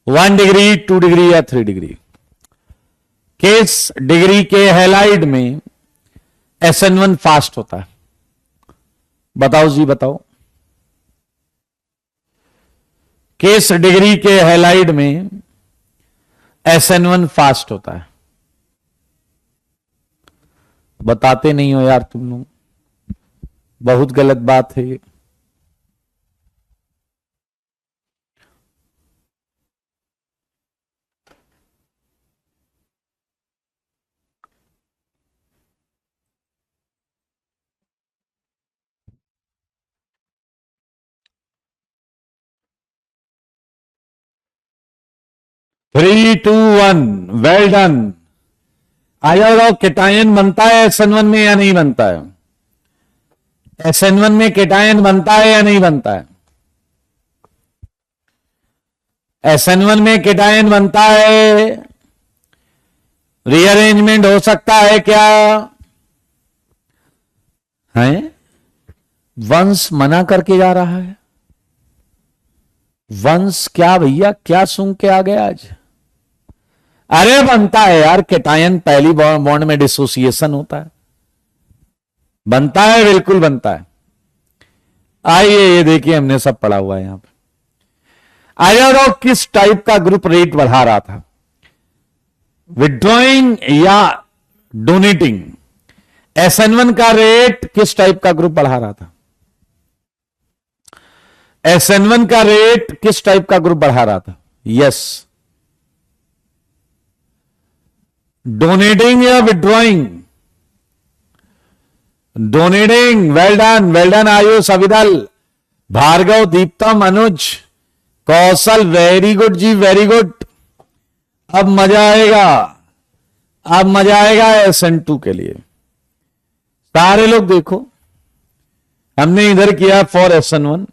A: 1 डिग्री, 2 डिग्री या 3 डिग्री? किस डिग्री के हैलाइड में SN1 फास्ट होता है? बताओ जी, बताओ। किस डिग्री के हैलाइड में SN1 फास्ट होता है? बताते नहीं हो यार तुम लोग, बहुत गलत बात है ये। Three two one, well done. आ जाओ, केटायन बनता है SN1 में या नहीं बनता है? SN1 में केटायन बनता है या नहीं बनता है? SN1 में केटायन बनता है, रीअरेंजमेंट हो सकता है क्या? है? वंश मना करके जा रहा है। वंश क्या भैया, क्या सूंघ के आ गया आज? अरे बनता है यार, केटायन पहली बॉन्ड में डिसोसिएशन होता है, बनता है, बिल्कुल बनता है। आइए ये देखिए, हमने सब पढ़ा हुआ है यहां पे। आया किस टाइप का ग्रुप रेट बढ़ा रहा था, विड्रॉइंग या डोनेटिंग? SN1 का रेट किस टाइप का ग्रुप बढ़ा रहा था? SN1 का रेट किस टाइप का ग्रुप बढ़ा रहा था? यस, डोनेटिंग या withdrawing? Donating. Well done, well done Ayush, Avidal, Bhargav, Diptam, Anuj, Kaushal, very good ji, very good. अब मजा आएगा, अब मजा आएगा SN2 के लिए। सारे लोग देखो, हमने इधर किया फॉर SN1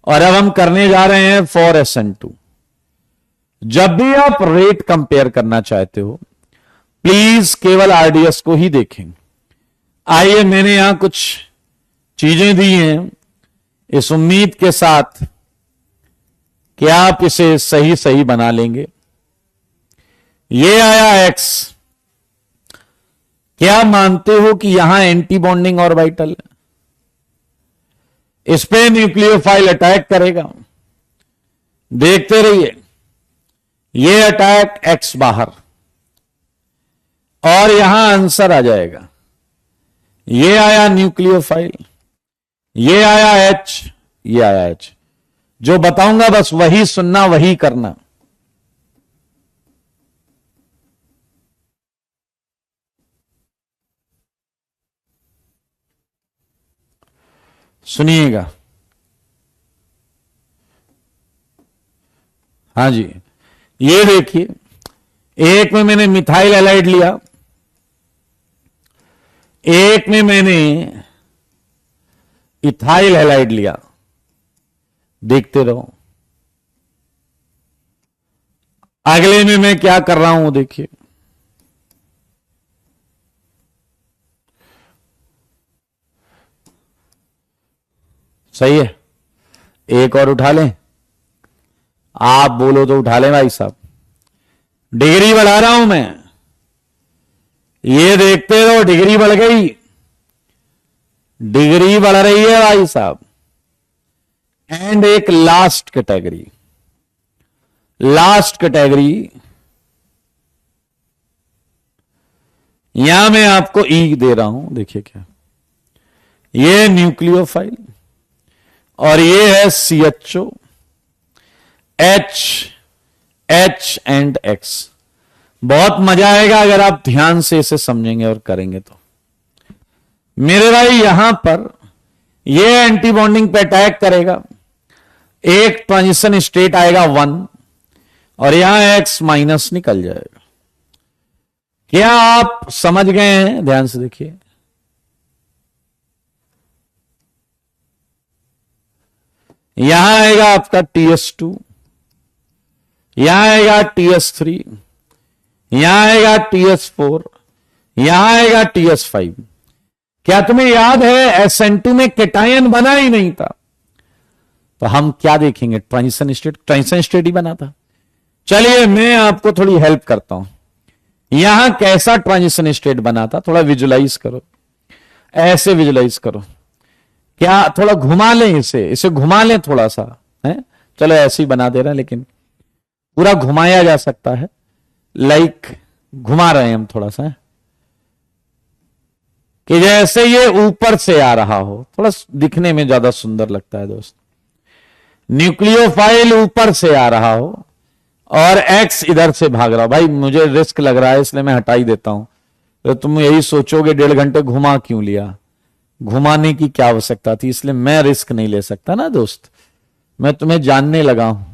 A: और अब हम करने जा रहे हैं फॉर SN2। जब भी आप रेट कंपेयर करना चाहते हो, प्लीज केवल RDS को ही देखें। आइए, मैंने यहां कुछ चीजें दी हैं, इस उम्मीद के साथ कि आप इसे सही सही बना लेंगे। ये आया X, क्या मानते हो कि यहां एंटी बॉन्डिंग ऑर्बिटल है? इस पे न्यूक्लियोफाइल अटैक करेगा, देखते रहिए। ये अटैक X बाहर, और यहां आंसर आ जाएगा। ये आया न्यूक्लियोफाइल, ये आया H, ये आया H। जो बताऊंगा बस वही सुनना, वही करना। सुनिएगा। हाँ जी, ये देखिए, एक में मैंने मिथाइल हैलाइड लिया, एक में मैंने इथाइल हैलाइड लिया। देखते रहो, अगले में मैं क्या कर रहा हूं देखिए। सही है, एक और उठा लें? आप बोलो तो उठा लें भाई साहब। डिग्री बढ़ा रहा हूं मैं, ये देखते रहो, डिग्री बढ़ गई, डिग्री बढ़ रही है भाई साहब। एंड एक लास्ट कैटेगरी, लास्ट कैटेगरी, यहां मैं आपको ई दे रहा हूं, देखिए क्या, ये न्यूक्लियोफाइल और ये है CHO, H एंड X। बहुत मजा आएगा अगर आप ध्यान से इसे समझेंगे और करेंगे तो। मेरे भाई यहां पर ये एंटी बॉन्डिंग पे अटैक करेगा, एक ट्रांजिशन स्टेट आएगा 1 और यहां X माइनस निकल जाएगा। क्या आप समझ गए हैं? ध्यान से देखिए, यहां आएगा आपका TS2, यहां आएगा TS3, यहां आएगा TS4, यहां आएगा TS5। क्या तुम्हें याद है SN2 में केटायन बना ही नहीं था, तो हम क्या देखेंगे? ट्रांजिशन स्टेट ही बना था। चलिए मैं आपको थोड़ी हेल्प करता हूं, यहां कैसा ट्रांजिशन स्टेट बना था, थोड़ा विजुलाइज करो, ऐसे विजुलाइज करो। क्या थोड़ा घुमा लें, इसे घुमा लें थोड़ा सा, है? चलो ऐसे ही बना दे रहे हैं, लेकिन पूरा घुमाया जा सकता है, लाइक घुमा रहे हैं हम थोड़ा सा, कि जैसे ये ऊपर से आ रहा हो, थोड़ा दिखने में ज्यादा सुंदर लगता है दोस्त। न्यूक्लियोफाइल ऊपर से आ रहा हो और X इधर से भाग रहा हो। भाई मुझे रिस्क लग रहा है इसलिए मैं हटा ही देता हूं, तो तुम यही सोचोगे 1.5 घंटे घुमा क्यों लिया, घुमाने की क्या आवश्यकता थी, इसलिए मैं रिस्क नहीं ले सकता ना दोस्त, मैं तुम्हें जानने लगा हूं।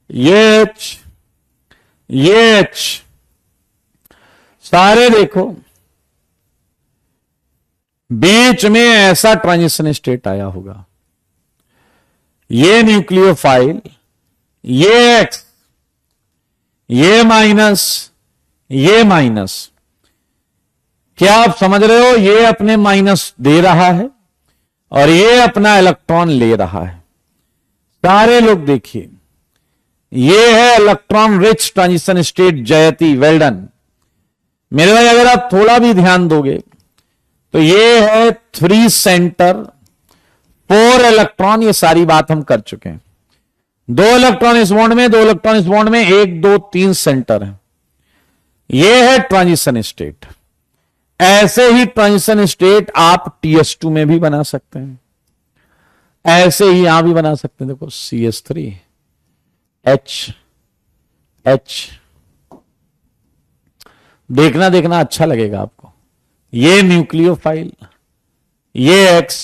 A: ये H सारे देखो, बीच में ऐसा ट्रांजिशन स्टेट आया होगा, ये न्यूक्लियोफाइल, ये X, ये माइनस, ये माइनस, क्या आप समझ रहे हो? ये अपने माइनस दे रहा है और ये अपना इलेक्ट्रॉन ले रहा है। सारे लोग देखिए, ये है इलेक्ट्रॉन रिच ट्रांजिशन स्टेट जयति, वेल डन मेरे भाई। अगर आप थोड़ा भी ध्यान दोगे तो ये है 3 सेंटर 4 इलेक्ट्रॉन, ये सारी बात हम कर चुके हैं। 2 इलेक्ट्रॉन इस बॉन्ड में, 2 इलेक्ट्रॉन इस बॉन्ड में, 1 2 3 सेंटर है। ये है ट्रांजिशन स्टेट। ऐसे ही ट्रांजिशन स्टेट आप TS2 में भी बना सकते हैं, ऐसे ही यहां भी बना सकते हैं। देखो CH3 H, देखना अच्छा लगेगा आपको। ये न्यूक्लियोफाइल, ये X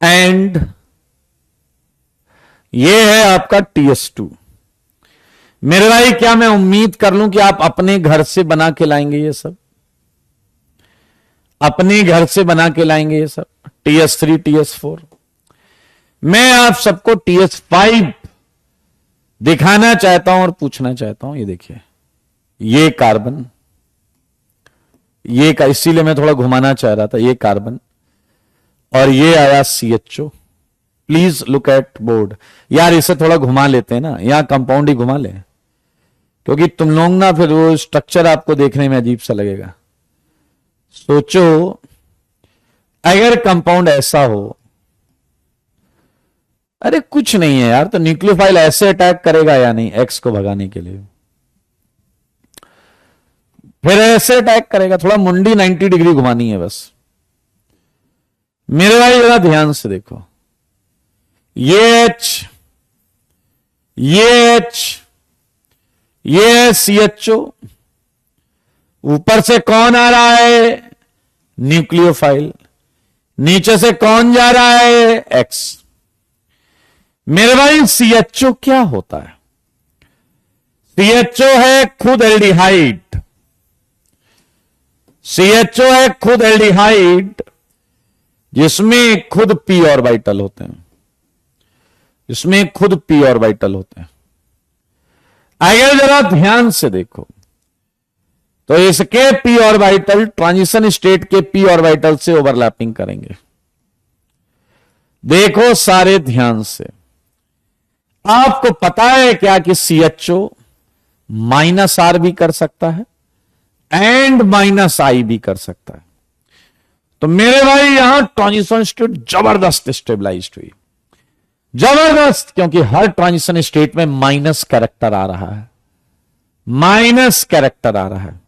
A: एंड ये है आपका TS2। मेरे भाई क्या मैं उम्मीद कर लूं कि आप अपने घर से बना के लाएंगे ये सब, अपने घर से बना के लाएंगे ये सब, TS3 TS4। मैं आप सबको TS5 दिखाना चाहता हूं और पूछना चाहता हूं। ये देखिए, ये कार्बन, ये का, इसीलिए मैं थोड़ा घुमाना चाह रहा था, ये कार्बन और ये आया CHO। Please look at board. यार इसे थोड़ा घुमा लेते हैं ना, यहां कंपाउंड ही घुमा ले, क्योंकि तुम लोग ना फिर वो स्ट्रक्चर आपको देखने में अजीब सा लगेगा। सोचो अगर कंपाउंड ऐसा हो, अरे कुछ नहीं है यार, तो न्यूक्लियोफाइल ऐसे अटैक करेगा या नहीं X को भगाने के लिए, फिर ऐसे अटैक करेगा। थोड़ा मुंडी 90 डिग्री घुमानी है बस। मेरे भाई जरा ध्यान से देखो, ये H, ये H, ये CHO, ऊपर से कौन आ रहा है? न्यूक्लियोफाइल। नीचे से कौन जा रहा है? X। मेरे भाई CHO क्या होता है? CHO है खुद एल्डिहाइड, CHO है खुद एल्डिहाइड, जिसमें खुद p ऑर्बिटल होते हैं, इसमें खुद p ऑर्बिटल होते हैं। अगर जरा ध्यान से देखो तो इसके p ऑर्बिटल ट्रांजिशन स्टेट के p ऑर्बिटल से ओवरलैपिंग करेंगे। देखो सारे ध्यान से, आपको पता है क्या कि CHO -R भी कर सकता है एंड -I भी कर सकता है। तो मेरे भाई यहां ट्रांजिशन स्टेट जबरदस्त स्टेबलाइज्ड हुई, जबरदस्त, क्योंकि हर ट्रांजिशन स्टेट में माइनस कैरेक्टर आ रहा है, माइनस कैरेक्टर आ रहा है।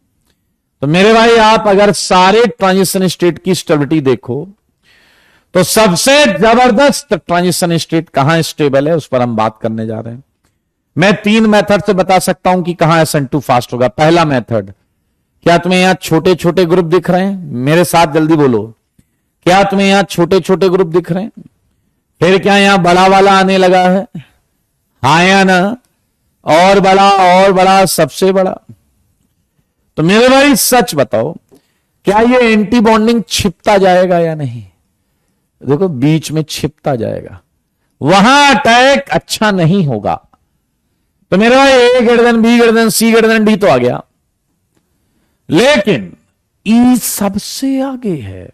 A: तो मेरे भाई आप अगर सारे ट्रांजिशन स्टेट की स्टेबिलिटी देखो तो सबसे जबरदस्त ट्रांजिशन स्टेट कहां स्टेबल है उस पर हम बात करने जा रहे हैं। मैं 3 मेथड से बता सकता हूं कि कहां SN2 फास्ट होगा। पहला मेथड, क्या तुम्हें यहां छोटे छोटे ग्रुप दिख रहे हैं? मेरे साथ जल्दी बोलो, क्या तुम्हें यहां छोटे छोटे ग्रुप दिख रहे हैं? फिर क्या यहां बड़ा वाला आने लगा है? हाँ या ना? और बड़ा, सबसे बड़ा। तो मेरे भाई सच बताओ, क्या ये एंटी बॉन्डिंग छिपता जाएगा या नहीं? देखो बीच में छिपता जाएगा, वहां अटैक अच्छा नहीं होगा। तो मेरे भाई A > B > C > D तो आ गया, लेकिन ई सबसे आगे है,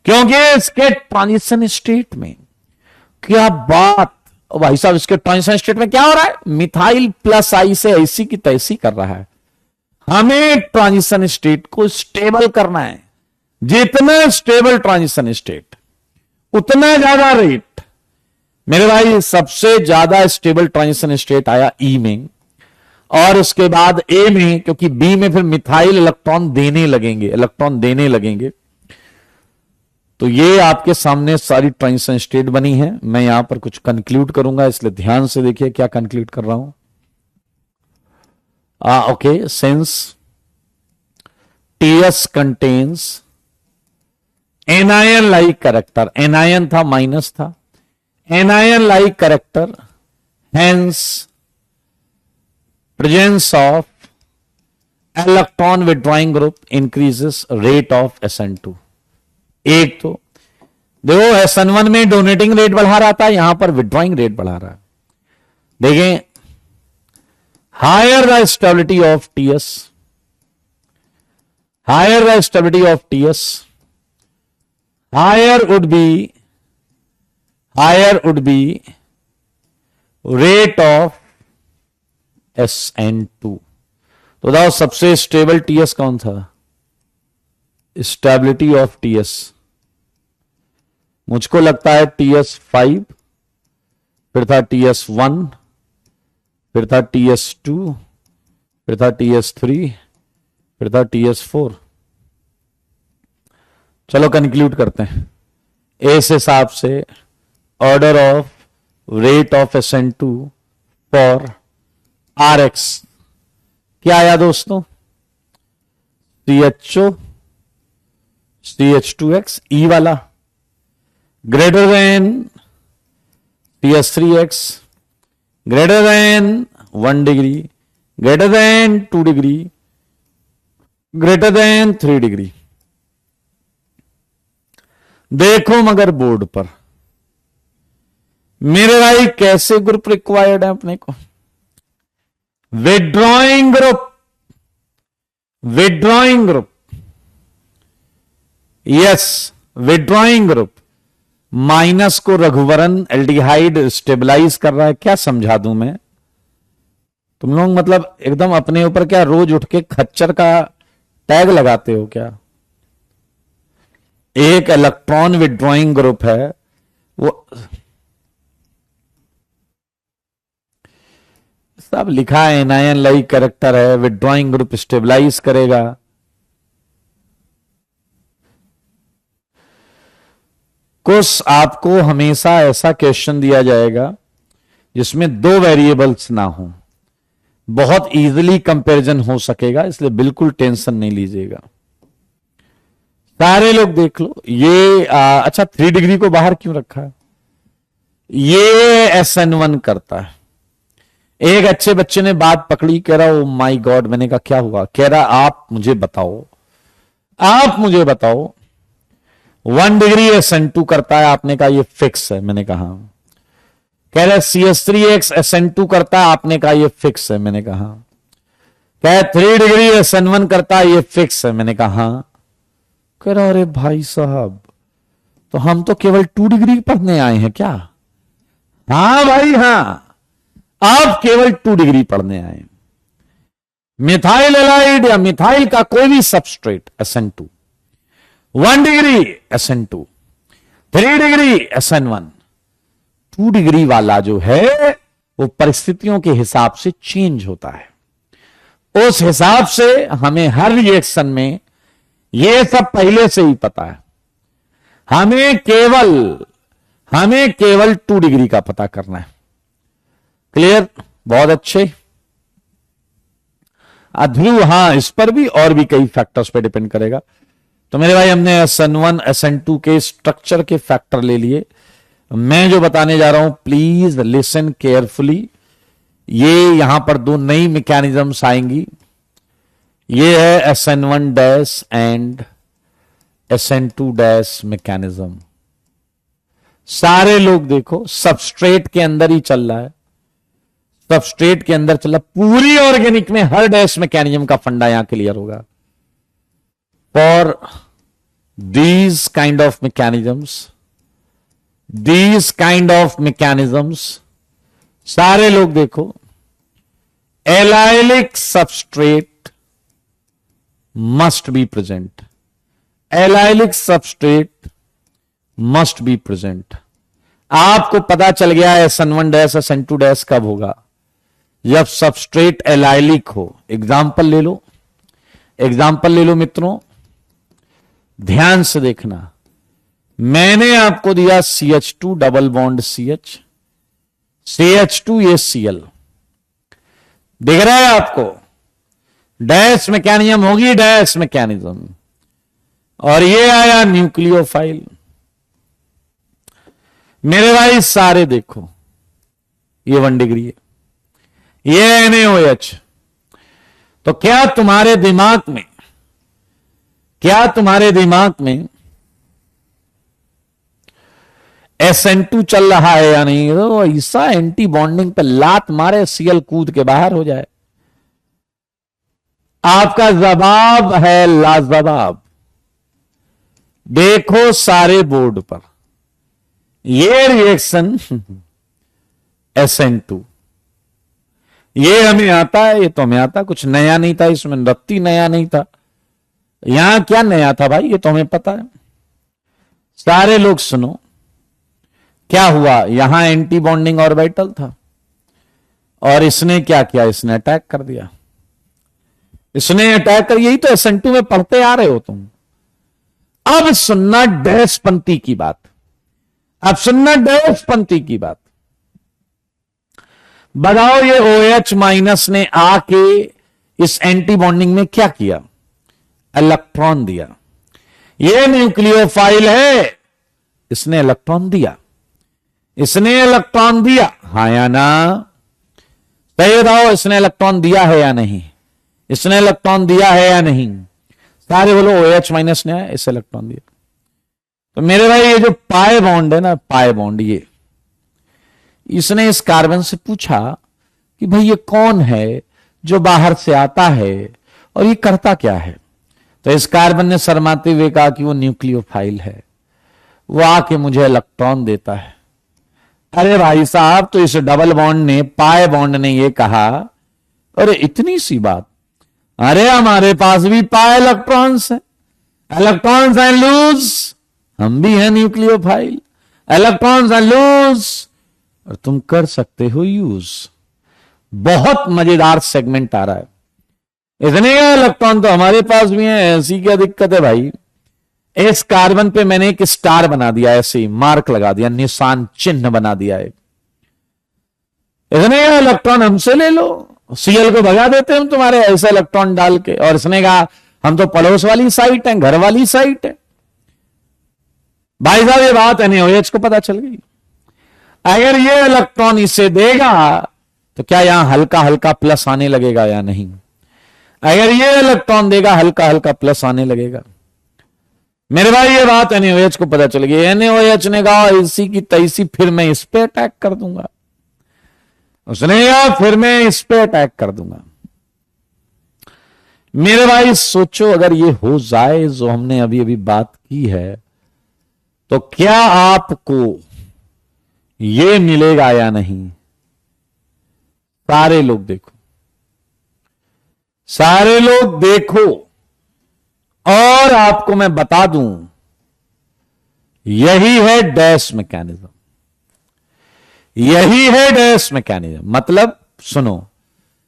A: क्योंकि इसके ट्रांजिशन स्टेट में क्या बात, भाई साहब इसके ट्रांजिशन स्टेट में क्या हो रहा है, मिथाइल प्लस आई से ऐसी की तैसी कर रहा है। हमें ट्रांजिशन स्टेट को स्टेबल करना है, जितना स्टेबल ट्रांजिशन स्टेट उतना ज्यादा रेट। मेरे भाई सबसे ज्यादा स्टेबल ट्रांजिशन स्टेट आया ई में, और उसके बाद ए में, क्योंकि बी में फिर मिथाइल इलेक्ट्रॉन देने लगेंगे। तो ये आपके सामने सारी ट्रांजिशन स्टेट बनी है। मैं यहां पर कुछ कंक्लूड करूंगा, इसलिए ध्यान से देखिए क्या कंक्लूड कर रहा हूं। Okay, since TS contains anion like character, anion था माइनस था, anion like character, hence presence of electron withdrawing group increases rate of SN2। एक तो देखो SN1 में डोनेटिंग रेट बढ़ा रहा था, यहां पर विड्रॉइंग रेट बढ़ा रहा है। देखें, higher the stability of TS, higher the stability of TS, higher would be rate of SN2। तो बताओ सबसे स्टेबल टीएस कौन था, स्टेबिलिटी ऑफ टीएस मुझको लगता है TS5, फिर था TS1, फिर था TS2, फिर था TS3, फिर था TS4। चलो कंक्लूड करते हैं। इस हिसाब से order of rate of SN2 for RX क्या आया दोस्तों, CHO CH2X E वाला greater than CS3X greater than 1 degree, greater than 2 degree, greater than 3 degree. देखो मगर बोर्ड पर मेरे भाई कैसे ग्रुप रिक्वायर्ड है अपने को, withdrawing group, yes withdrawing group. Minus को रघुवरन एल्डिहाइड स्टेबलाइज कर रहा है। क्या समझा दूं मैं, तुम लोग मतलब एकदम अपने ऊपर क्या रोज उठ के खच्चर का टैग लगाते हो क्या। एक इलेक्ट्रॉन विड्रॉइंग ग्रुप है, वो सब लिखा है, एनायन लाइक कैरेक्टर है, विड्रॉइंग ग्रुप स्टेबलाइज करेगा। कुछ आपको हमेशा ऐसा क्वेश्चन दिया जाएगा जिसमें 2 वेरिएबल्स ना हो, बहुत इजीली कंपैरिजन हो सकेगा, इसलिए बिल्कुल टेंशन नहीं लीजिएगा। सारे लोग देख लो ये अच्छा 3 डिग्री को बाहर क्यों रखा है, ये SN1 करता है। एक अच्छे बच्चे ने बात पकड़ी, कह रहा ओ माय गॉड, मैंने कहा क्या हुआ, कह रहा आप मुझे बताओ 1 डिग्री SN2 करता है, आपने कहा ये फिक्स है, मैंने कहा। कह रहा CS3X SN2 करता है, आपने कहा ये फिक्स है, मैंने कहा। कह 3 डिग्री SN1 करता है, ये फिक्स है, मैंने कहा। कह रहा अरे भाई साहब, तो हम तो केवल 2 डिग्री पढ़ने आए हैं क्या। हाँ भाई हाँ, आप केवल 2 डिग्री पढ़ने आए। मिथाइल एलाइड या मिथाइल का कोई भी substrate SN2, 1 degree SN2, 3 degree SN1, 2 degree वाला जो है वो परिस्थितियों के हिसाब से चेंज होता है। उस हिसाब से हमें हर रिएक्शन में ये सब पहले से ही पता है। हमें केवल 2 डिग्री का पता करना है। क्लियर, बहुत अच्छे। ध्रुव, हां इस पर भी और भी कई फैक्टर्स पे डिपेंड करेगा। तो मेरे भाई हमने SN1 SN2 के स्ट्रक्चर के फैक्टर ले लिए। मैं जो बताने जा रहा हूं प्लीज लिसन केयरफुली। ये यहां पर 2 नई मैकेनिज्म्स आएंगी। ये है SN1 dash and SN2 dash mechanism. सारे लोग देखो सबस्ट्रेट के अंदर ही चल रहा है, सबस्ट्रेट के अंदर चल रहा। पूरी ऑर्गेनिक में हर डैश मैकेनिज्म का फंडा यहां क्लियर होगा। for these kind of mechanisms, सारे लोग देखो, allylic substrate must be present, allylic substrate must be present. आपको पता चल गया SN1 डैश SN2 डैश कब होगा, जब सबस्ट्रेट एलाइलिक हो। एग्जाम्पल ले लो मित्रों, ध्यान से देखना। मैंने आपको दिया CH2 double bond CH, CH2 ये Cl, दिख रहा है आपको? डैश मैकेनिज्म होगी, डैश मैकेनिज्म, और ये आया न्यूक्लियोफाइल। मेरे भाई सारे देखो, ये 1 डिग्री है, ये NaOH। तो क्या तुम्हारे दिमाग में SN2 चल रहा है या नहीं? तो ऐसा एंटी बॉन्डिंग पे लात मारे Cl कूद के बाहर हो जाए। आपका जवाब है लाजवाब। देखो सारे बोर्ड पर ये रिएक्शन SN2, ये हमें आता है, ये तो हमें आता, कुछ नया नहीं था इसमें, रत्ती नया नहीं था। यहां क्या नया था भाई, ये तो हमें पता है। सारे लोग सुनो, क्या हुआ, यहां एंटी बॉन्डिंग ऑर्बिटल था और इसने क्या किया, इसने अटैक कर दिया। यही तो SN2 में पढ़ते आ रहे हो तुम। अब सुनना डैश पंक्ति की बात, बताओ ये OH माइनस ने आके इस एंटी बॉन्डिंग में क्या किया, इलेक्ट्रॉन दिया। ये न्यूक्लियोफाइल है, इसने इलेक्ट्रॉन दिया, हाँ या ना? सही बताओ, इसने इलेक्ट्रॉन दिया है या नहीं? सारे बोलो OH माइनस ने इसे इलेक्ट्रॉन दिया। तो मेरे भाई ये जो पाई बॉन्ड है ना, पाई बॉन्ड, ये इसने इस कार्बन से पूछा कि भाई ये कौन है जो बाहर से आता है और ये करता क्या है? तो इस कार्बन ने शर्माते हुए कहा कि वो न्यूक्लियोफाइल है, वो आके मुझे इलेक्ट्रॉन देता है। अरे भाई साहब, तो इस डबल बॉन्ड ने, पाई बॉन्ड ने ये कहा, अरे इतनी सी बात, अरे हमारे पास भी पाई इलेक्ट्रॉन्स है, इलेक्ट्रॉन्स एंड लूज, हम भी हैं न्यूक्लियोफाइल, इलेक्ट्रॉन्स एंड लूज, और तुम कर सकते हो यूज। बहुत मजेदार सेगमेंट आ रहा है। इतने इलेक्ट्रॉन तो हमारे पास भी हैं, ऐसी क्या दिक्कत है भाई? इस कार्बन पे मैंने एक स्टार बना दिया, ऐसे ही मार्क लगा दिया, निशान चिन्ह बना दिया है। इतने इलेक्ट्रॉन हमसे ले लो, Cl को भगा देते हम तुम्हारे ऐसे इलेक्ट्रॉन डाल के। और इसने कहा हम तो पड़ोस वाली साइट है, घर वाली साइट है। भाई साहब, ये बात NaOH को पता चल गई। अगर ये इलेक्ट्रॉन इसे देगा तो क्या यहां हल्का हल्का प्लस आने लगेगा या नहीं? अगर ये इलेक्ट्रॉन देगा, हल्का हल्का प्लस आने लगेगा। मेरे भाई ये बात NaOH को पता चल गई। NaOH ने कहा इसी की तैसी, फिर मैं इस पे अटैक कर दूंगा। उसने कहा फिर मैं इस पे अटैक कर दूंगा। मेरे भाई सोचो, अगर ये हो जाए जो हमने अभी अभी बात की है, तो क्या आपको ये मिलेगा या नहीं? सारे लोग देखो, और आपको मैं बता दूं, यही है डैश मैकेनिज्म, मतलब सुनो,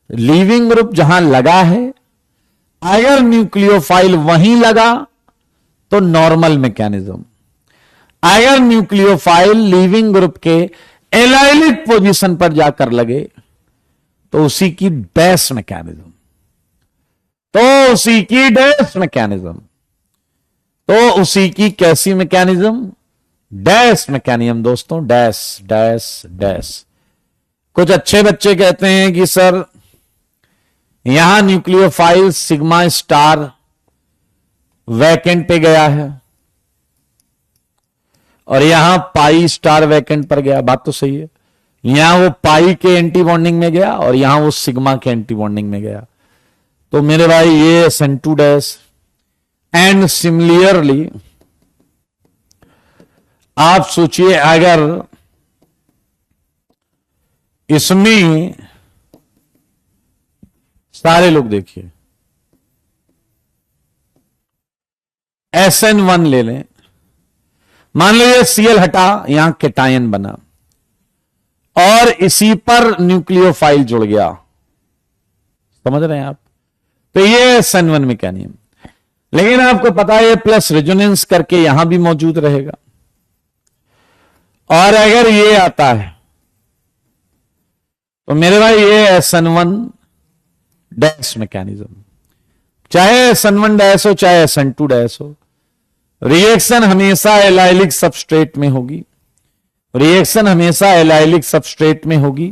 A: लीविंग ग्रुप जहां लगा है, अगर न्यूक्लियोफाइल वहीं लगा तो नॉर्मल मैकेनिज्म, अगर न्यूक्लियोफाइल लीविंग ग्रुप के एलाइलिक पोजीशन पर जाकर लगे तो उसी की डैश मैकेनिज्म, तो उसी की कैसी मैकेनिज्म? डैश मैकेनिज्म दोस्तों, डैश डैश डैश। कुछ अच्छे बच्चे कहते हैं कि सर यहां न्यूक्लियोफाइल सिग्मा स्टार वैकेंट पे गया है और यहां पाई स्टार वैकेंट पर गया। बात तो सही है, यहां वो पाई के एंटी बॉन्डिंग में गया और यहां वो सिग्मा के एंटी बॉन्डिंग में गया। तो मेरे भाई ये SN2 डैश एंड सिमिलरली आप सोचिए, अगर इसमें सारे लोग देखिए SN1 ले लें, मान लीजिए Cl हटा, यहां केटायन बना और इसी पर न्यूक्लियोफाइल जुड़ गया, समझ रहे हैं आप? तो ये SN1 मैकेनिज्म। लेकिन आपको पता है प्लस रेजोनेंस करके यहां भी मौजूद रहेगा, और अगर ये आता है तो मेरे भाई ये SN1 डैश मैकेनिज्म, चाहे SN1 डैश हो चाहे SN2 डैश हो, रिएक्शन हमेशा एलाइलिक सबस्ट्रेट में होगी, रिएक्शन हमेशा एलाइलिक सबस्ट्रेट में होगी।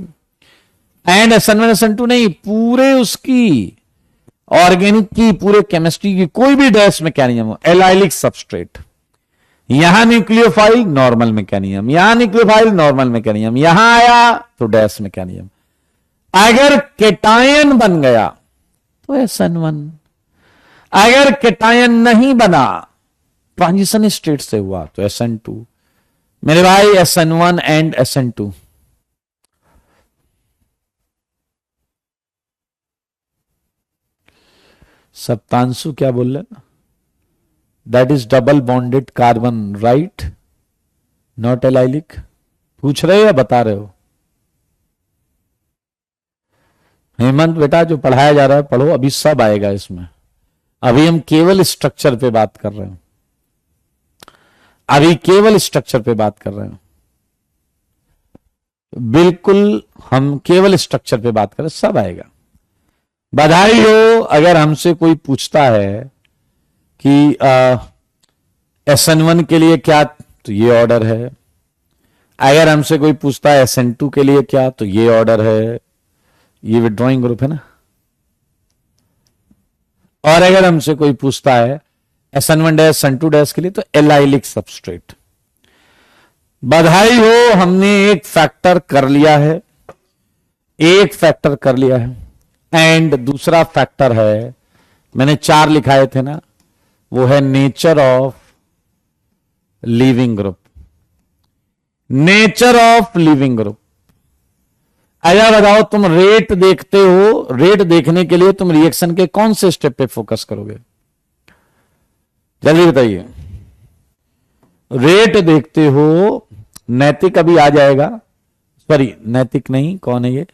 A: एंड SN1 SN2 नहीं, पूरे उसकी ऑर्गेनिक की, पूरे केमिस्ट्री की कोई भी डैश मैकेनिज्म हो, एलाइलिक सबस्ट्रेट, यहां न्यूक्लियोफाइल नॉर्मल मैकेनिज्म, यहां न्यूक्लियोफाइल नॉर्मल मैकेनिज्म, यहां आया तो डैश मैकेनिज्म। अगर केटायन बन गया तो SN1, अगर केटायन नहीं बना, ट्रांजिशन स्टेट से हुआ तो SN2। मेरे भाई SN1 एंड SN2। सप्तांशु क्या बोल रहे? That is double bonded carbon, right, not allylic. पूछ रहे हो या बता रहे हो? हेमंत बेटा जो पढ़ाया जा रहा है पढ़ो, अभी सब आएगा इसमें। अभी हम केवल स्ट्रक्चर पे बात कर रहे हैं, अभी केवल स्ट्रक्चर पे बात कर रहे हैं, बिल्कुल हम केवल स्ट्रक्चर पे बात कर रहे हैं, सब आएगा। बधाई हो अगर हमसे कोई पूछता है कि SN1 के लिए क्या, तो ये ऑर्डर है। अगर हमसे कोई पूछता है SN2 के लिए क्या, तो ये ऑर्डर है, ये विड्रॉइंग ग्रुप है ना। और अगर हमसे कोई पूछता है SN1 डैश SN2 डैश के लिए, तो एलाइलिक सबस्ट्रेट। बधाई हो, हमने एक फैक्टर कर लिया है, एक फैक्टर कर लिया है। एंड दूसरा फैक्टर है, मैंने 4 लिखाए थे ना, वो है nature of leaving group. Nature of leaving group. आया बताओ, तुम रेट देखते हो, रेट देखने के लिए तुम रिएक्शन के कौन से स्टेप पे फोकस करोगे? जल्दी बताइए। रेट देखते हो, नैतिक अभी आ जाएगा, सॉरी नैतिक नहीं, कौन है ये?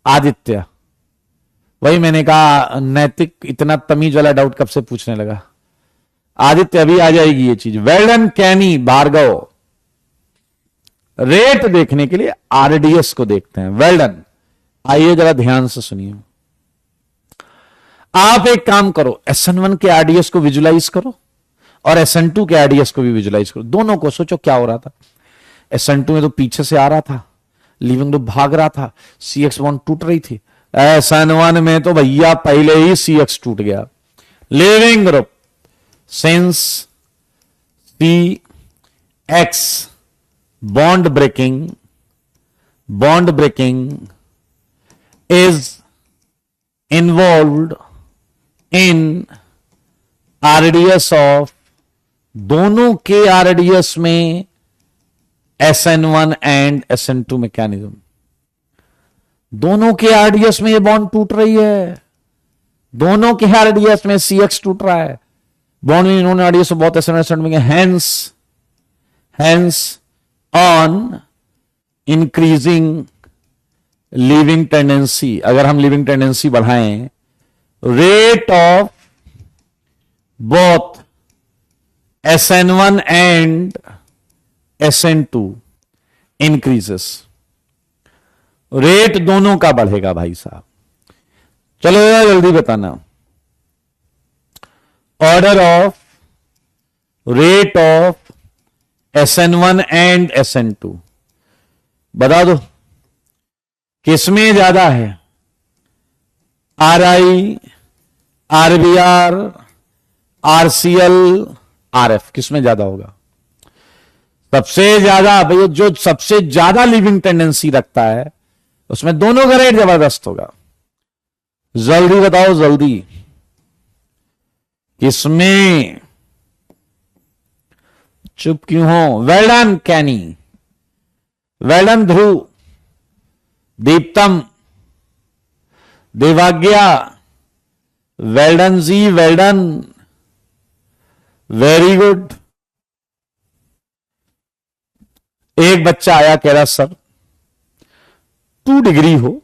A: आदित्य। वही मैंने कहा नैतिक, इतना तमीज वाला डाउट कब से पूछने लगा। आदित्य अभी आ जाएगी ये चीज। वेल्डन, कैनी, भार्गव। रेट देखने के लिए RDS को देखते हैं। वेल्डन, आइए जरा ध्यान से सुनिए। आप एक काम करो, SN1 के RDS को विजुलाइज करो और SN2 के RDS को भी विजुलाइज करो। दोनों को सोचो क्या हो रहा था। SN2 में तो पीछे से आ रहा था, लिविंग ग्रुप भाग रहा था, CX बॉन्ड टूट रही थी। SN1 में तो भैया पहले ही CX टूट गया। Leaving group since CX bond breaking is involved in RDS of, दोनों के RDS में SN1 एंड SN2 मैकेनिज्म, दोनों के RDS में ये बॉन्ड टूट रही है, दोनों के RDS में CX टूट रहा है, बॉन्ड में इन्होंने RDS बहुत SN1 में, hence on increasing leaving tendency, अगर हम लीविंग टेंडेंसी बढ़ाएं, rate of both SN1 and SN2 increases. Rate दोनों का बढ़ेगा भाई साहब। चलो जल्दी बताना। Order of rate of SN1 and SN2 बता दो, किसमें ज्यादा है? RI, RBr, RCl, RF, किसमें ज्यादा होगा? सबसे ज्यादा भैया, जो सबसे ज्यादा लिविंग टेंडेंसी रखता है उसमें दोनों का रेट जबरदस्त होगा। जल्दी बताओ जल्दी, किसमें? चुप क्यों हो? वेल डन कैनी, वेल डन ध्रुव, दीप्तम, देवाज्ञा, वेल डन जी, वेल डन, वेरी गुड। एक बच्चा आया, कह रहा सर 2 डिग्री हो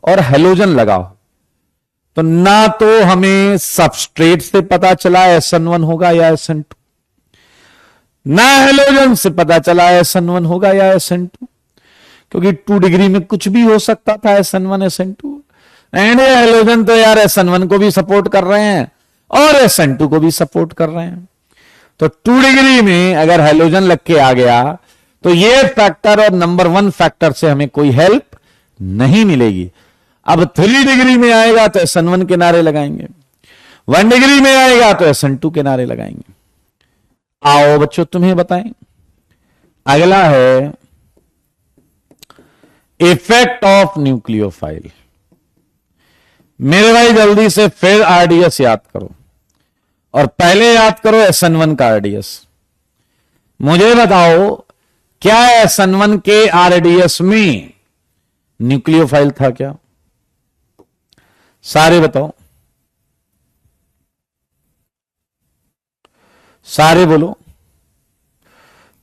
A: और हेलोजन लगा हो, तो ना तो हमें सबस्ट्रेट से पता चला SN1 होगा या SN2, ना हेलोजन से पता चला SN1 होगा या SN2, क्योंकि 2 डिग्री में कुछ भी हो सकता था, SN1 SN2। एंड हेलोजन तो यार SN1 को भी सपोर्ट कर रहे हैं और SN2 को भी सपोर्ट कर रहे हैं। तो 2 डिग्री में अगर हेलोजन लग के आ गया तो ये फैक्टर और नंबर 1 फैक्टर से हमें कोई हेल्प नहीं मिलेगी। अब 3 डिग्री में आएगा तो SN1 के नारे लगाएंगे, 1 डिग्री में आएगा तो SN2 के नारे लगाएंगे। आओ बच्चों तुम्हें बताएं। अगला है इफेक्ट ऑफ न्यूक्लियोफाइल। मेरे भाई जल्दी से फिर RDS याद करो और पहले याद करो SN1 का RDS। मुझे बताओ क्या SN1 के RDS में न्यूक्लियोफाइल था क्या? सारे बताओ, सारे बोलो,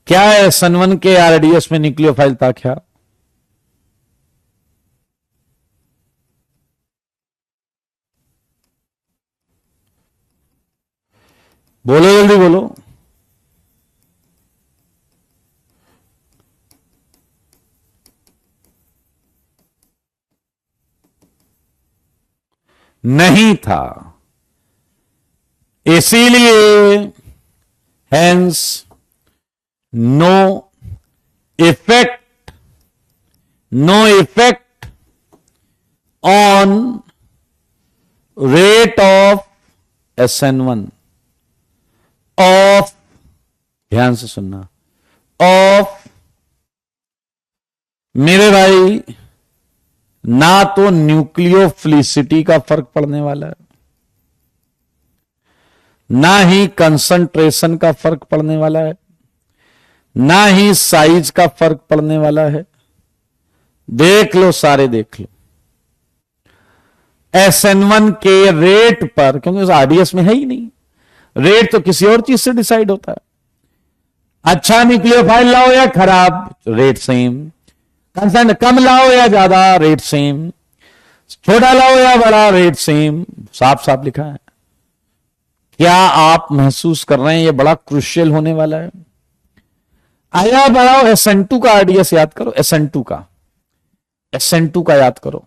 A: क्या SN1 के RDS में न्यूक्लियोफाइल था क्या? बोलो जल्दी बोलो। नहीं था, इसीलिए hence no effect, no effect on rate of SN1 of, ध्यान से सुनना, ऑफ, मेरे भाई ना तो न्यूक्लियोफिलिसिटी का फर्क पड़ने वाला है, ना ही कंसंट्रेशन का फर्क पड़ने वाला है, ना ही साइज का फर्क पड़ने वाला है। देख लो, सारे देख लो। SN1 के रेट पर, क्योंकि उस RDS में है ही नहीं, रेट तो किसी और चीज से डिसाइड होता है। अच्छा न्यूक्लियोफाइल लाओ या खराब, रेट सेम। कंसंट कम लाओ या ज्यादा, रेट सेम। छोटा लाओ या बड़ा, रेट सेम। साफ साफ लिखा है। क्या आप महसूस कर रहे हैं ये बड़ा क्रुशियल होने वाला है? आया बढ़ाओ, SN2 का RDS याद करो, SN2 का, SN2 का याद करो।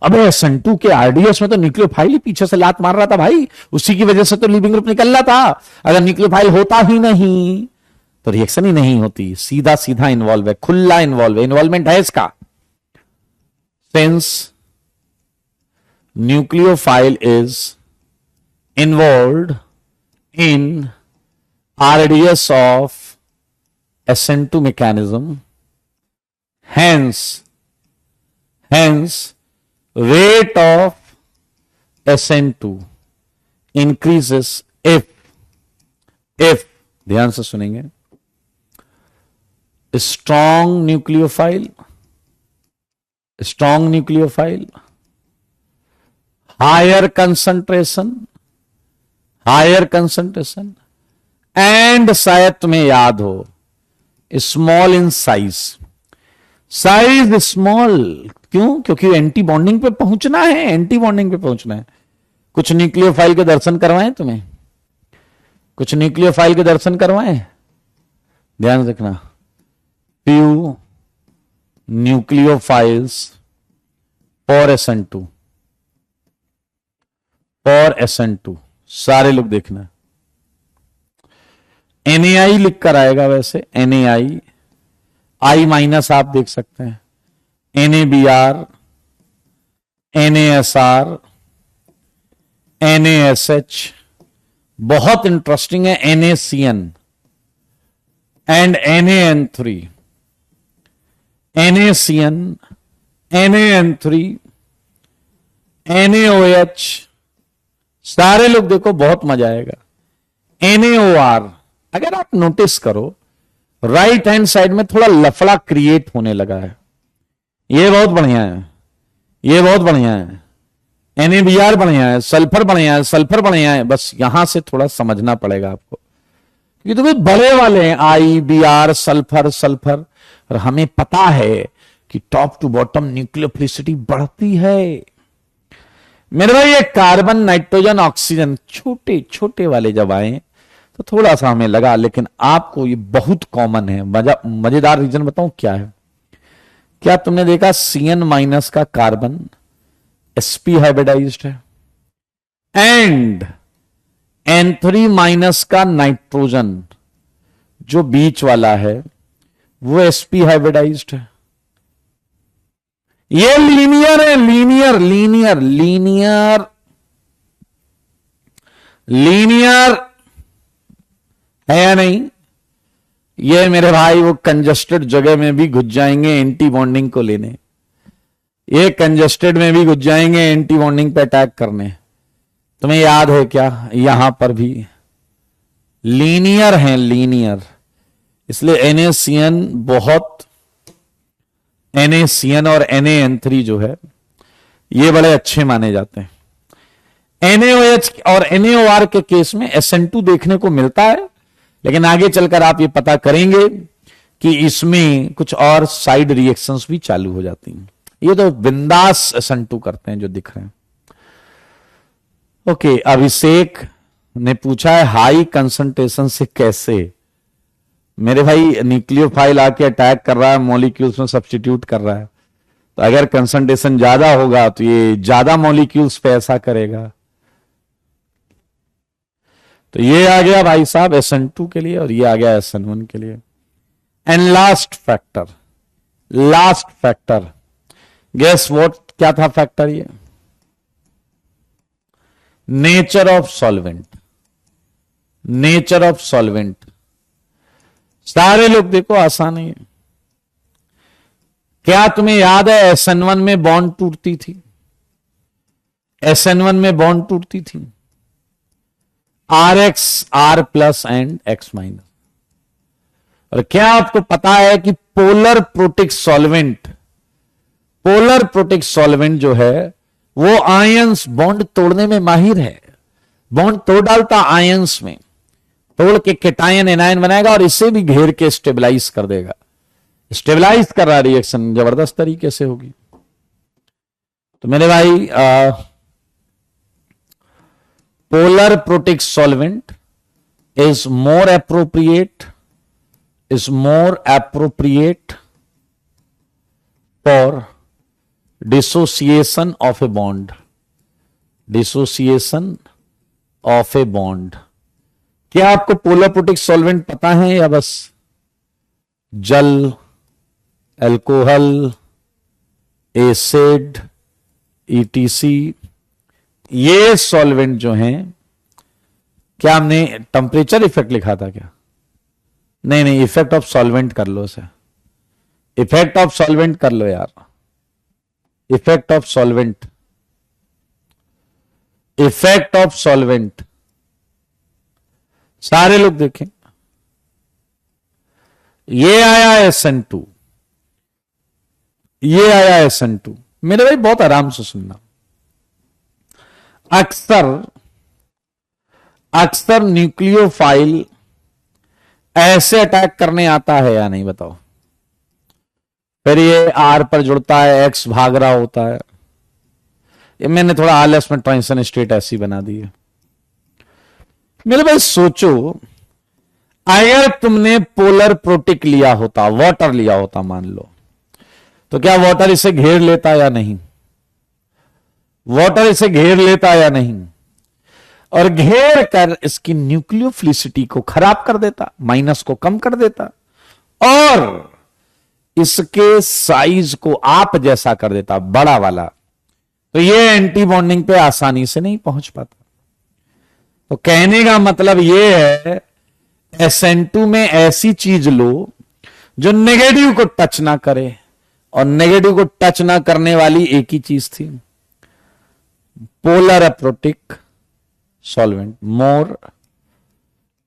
A: अब SN2 के RDS में तो न्यूक्लियोफाइल ही पीछे से लात मार रहा था भाई, उसी की वजह से तो लीविंग ग्रुप निकल रहा था। अगर न्यूक्लियोफाइल होता ही नहीं तो रिएक्शन ही नहीं होती, सीधा सीधा इन्वॉल्व है, खुला इन्वॉल्व है, इन्वॉल्वमेंट है इसका। Since nucleophile is involved in RDS of SN2 mechanism, hence rate of SN2 increases if, ध्यान से सुनेंगे, strong nucleophile, higher concentration, and शायद तुम्हें याद हो स्मॉल इन साइज स्मॉल। क्यों? क्योंकि एंटी बॉन्डिंग पे पहुंचना है, एंटी बॉन्डिंग पे पहुंचना है। कुछ न्यूक्लियोफाइल के दर्शन करवाएं तुम्हें, कुछ न्यूक्लियोफाइल के दर्शन करवाएं, ध्यान रखना। फ्यू न्यूक्लियोफाइल्स फॉर SN2, सारे लोग देखना। NaI लिख कर आएगा, वैसे NaI, I माइनस आप देख सकते हैं, NaBr, NaSr, NaSH, बहुत इंटरेस्टिंग है, NaCN and NaN3, NaCN, NaN3, NaOH, सारे लोग देखो, बहुत मजा आएगा। NaOR, अगर आप नोटिस करो राइट हैंड साइड में थोड़ा लफड़ा क्रिएट होने लगा है। ये बहुत बढ़िया है, ये बहुत बढ़िया है। NaBr बढ़िया है, सल्फर बढ़िया है, सल्फर बढ़िया है। बस यहां से थोड़ा समझना पड़ेगा आपको, क्योंकि तो वे बड़े वाले हैं, IBr, सल्फर सल्फर, और हमें पता है कि टॉप टू बॉटम न्यूक्लियोफिलिसिटी बढ़ती है। मेरे भाई ये कार्बन, नाइट्रोजन, ऑक्सीजन छोटे छोटे वाले जब आए तो थोड़ा सा हमें लगा, लेकिन आपको ये बहुत कॉमन है। मजेदार रीजन बताऊं क्या है? क्या तुमने देखा CN माइनस का कार्बन sp हाइब्रिडाइज्ड है, एंड N3 माइनस का नाइट्रोजन जो बीच वाला है वो sp हाइब्रिडाइज्ड है। ये लीनियर है, लीनियर लीनियर लीनियर लीनियर है या नहीं? ये मेरे भाई वो कंजस्टेड जगह में भी घुस जाएंगे एंटी बॉन्डिंग को लेने, ये कंजस्टेड में भी घुस जाएंगे एंटी बॉन्डिंग पे अटैक करने। तुम्हें याद है क्या? यहां पर भी लीनियर है, लीनियर। इसलिए NaCN बहुत, NaCN और NaN3 जो है ये बड़े अच्छे माने जाते हैं। NaOH और NaOR के केस में SN2 देखने को मिलता है, लेकिन आगे चलकर आप ये पता करेंगे कि इसमें कुछ और साइड रिएक्शंस भी चालू हो जाती हैं। ये तो बिंदास SN2 करते हैं जो दिख रहे हैं। ओके, अभिषेक ने पूछा है हाई कंसंट्रेशन से कैसे? मेरे भाई न्यूक्लियोफाइल आके अटैक कर रहा है, मॉलिक्यूल्स में सब्स्टिट्यूट कर रहा है, तो अगर कंसंट्रेशन ज्यादा होगा तो ये ज्यादा मॉलिक्यूल्स पे ऐसा करेगा। तो ये आ गया भाई साहब SN2 के लिए, और ये आ गया SN1 के लिए। And last factor, last factor, guess what, क्या था फैक्टर? ये nature of solvent, nature of solvent. सारे लोग देखो, आसान है। क्या तुम्हें याद है SN1 में बॉन्ड टूटती थी? SN1 में बॉन्ड टूटती थी RX, R plus and X minus. और क्या आपको पता है कि polar protic solvent, polar protic solvent जो है वो आयंस बॉन्ड तोड़ने में माहिर है। बॉन्ड तोड़ डालता आयंस में, तोड़ के केटायन एनायन बनाएगा और इसे भी घेर के स्टेबलाइज कर देगा। स्टेबलाइज कर रहा रिएक्शन जबरदस्त तरीके से होगी। तो मेरे भाई polar protic solvent is more appropriate for dissociation of a bond, dissociation of a bond। क्या आपको पोलर प्रोटिक सॉल्वेंट पता है या बस जल, अल्कोहल, एसिड, ETC, ये सॉल्वेंट जो हैं, क्या हमने टेम्परेचर इफेक्ट लिखा था क्या? नहीं नहीं, इफेक्ट ऑफ सॉल्वेंट कर लो सर, इफेक्ट ऑफ सॉल्वेंट कर लो यार, effect of solvent, effect of solvent. सारे लोग देखें, ये आया SN2, ये आया SN2। मेरे भाई बहुत आराम से सुनना, अक्सर न्यूक्लियोफाइल ऐसे अटैक करने आता है या नहीं बताओ? फिर ये R पर जुड़ता है, X भाग रहा होता है। ये मैंने थोड़ा आलस में ट्रांजिशन स्टेट ऐसी बना दी है। मेरे भाई सोचो, अगर तुमने पोलर प्रोटिक लिया होता, वाटर लिया होता मान लो, तो क्या वाटर इसे घेर लेता या नहीं? वाटर इसे घेर लेता या नहीं? और घेर कर इसकी न्यूक्लियोफिलिसिटी को खराब कर देता, माइनस को कम कर देता, और इसके साइज को आप जैसा कर देता, बड़ा वाला। तो ये एंटी बॉन्डिंग पे आसानी से नहीं पहुंच पाता। तो कहने का मतलब ये है, SN2 में ऐसी चीज लो जो नेगेटिव को टच ना करे, और नेगेटिव को टच ना करने वाली एक ही चीज थी, polar aprotic solvent. More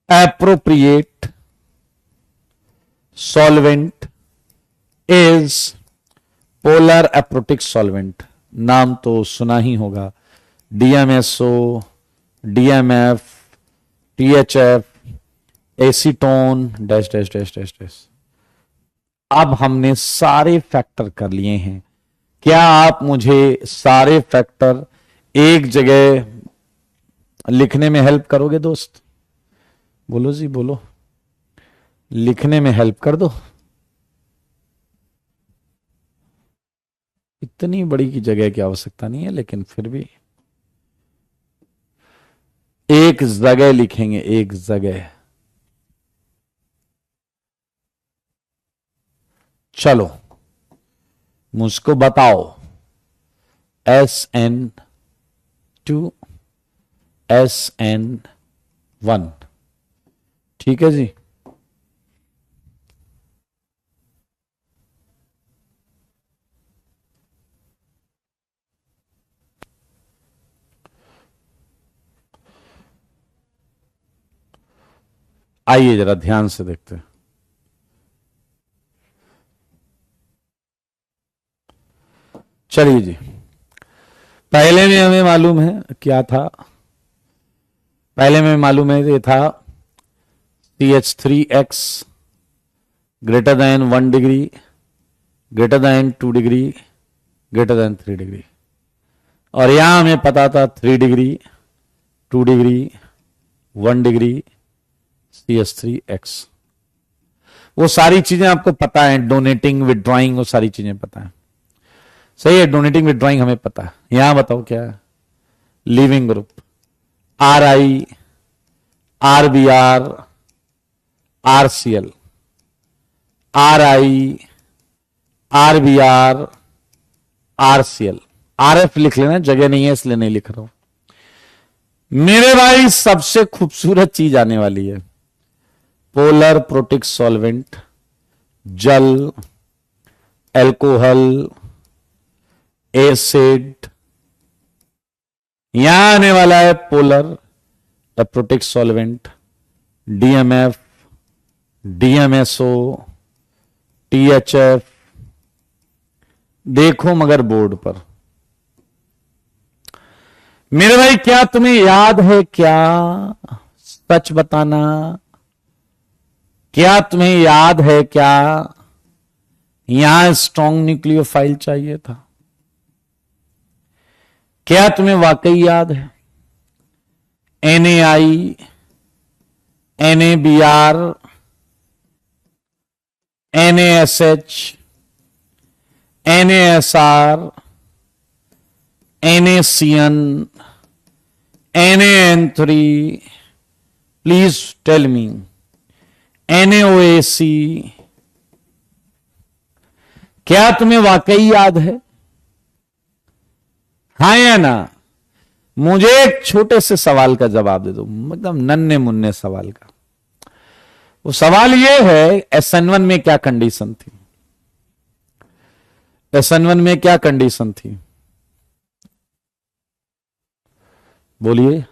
A: appropriate solvent is polar aprotic solvent. नाम तो सुना ही होगा, DMSO, DMF, THF, acetone dash dash dash dash dash. अब हमने सारे फैक्टर कर लिए हैं। क्या आप मुझे सारे फैक्टर एक जगह लिखने में हेल्प करोगे दोस्त? बोलो जी बोलो, लिखने में हेल्प कर दो। इतनी बड़ी की जगह की आवश्यकता नहीं है, लेकिन फिर भी एक जगह लिखेंगे, एक जगह। चलो मुझको बताओ, SN2 SN1, ठीक है जी। आइए जरा ध्यान से देखते हैं। चलिए जी, पहले में हमें मालूम है क्या था, पहले में मालूम है ये था CH3X greater than 1 degree, greater than 2 degree, greater than 3 degree. और यहां हमें पता था 3 डिग्री, 2 डिग्री, 1 डिग्री, CH3X। वो सारी चीजें आपको पता है, डोनेटिंग विदड्रॉइंग, वो सारी चीजें पता है। सही है, डोनेटिंग विदड्रॉइंग हमें पता है। यहां बताओ क्या है? Leaving group, RI, RBR, RCL, RI, RBR, RCL, RF लिख लेना, जगह नहीं है इसलिए नहीं लिख रहा हूं। मेरे भाई सबसे खूबसूरत चीज आने वाली है, पोलर प्रोटिक सॉल्वेंट, जल, एल्कोहल, एसिड। यहां आने वाला है polar aprotic solvent, DMF, DMSO, THF। देखो मगर बोर्ड पर। मेरे भाई क्या तुम्हें याद है क्या? सच बताना, क्या तुम्हें याद है क्या? यहां स्ट्रॉन्ग न्यूक्लियोफाइल चाहिए था। क्या तुम्हें वाकई याद है? NAI, NABR, NaSH, NaSR, NaCN, NaN3, please tell me, NaOAC। क्या तुम्हें वाकई याद है? हाँ या ना? मुझे एक छोटे से सवाल का जवाब दे दो, मतलब नन्हे मुन्ने सवाल का। वो सवाल ये है, SN1 में क्या कंडीशन थी? SN1 में क्या कंडीशन थी? बोलिए।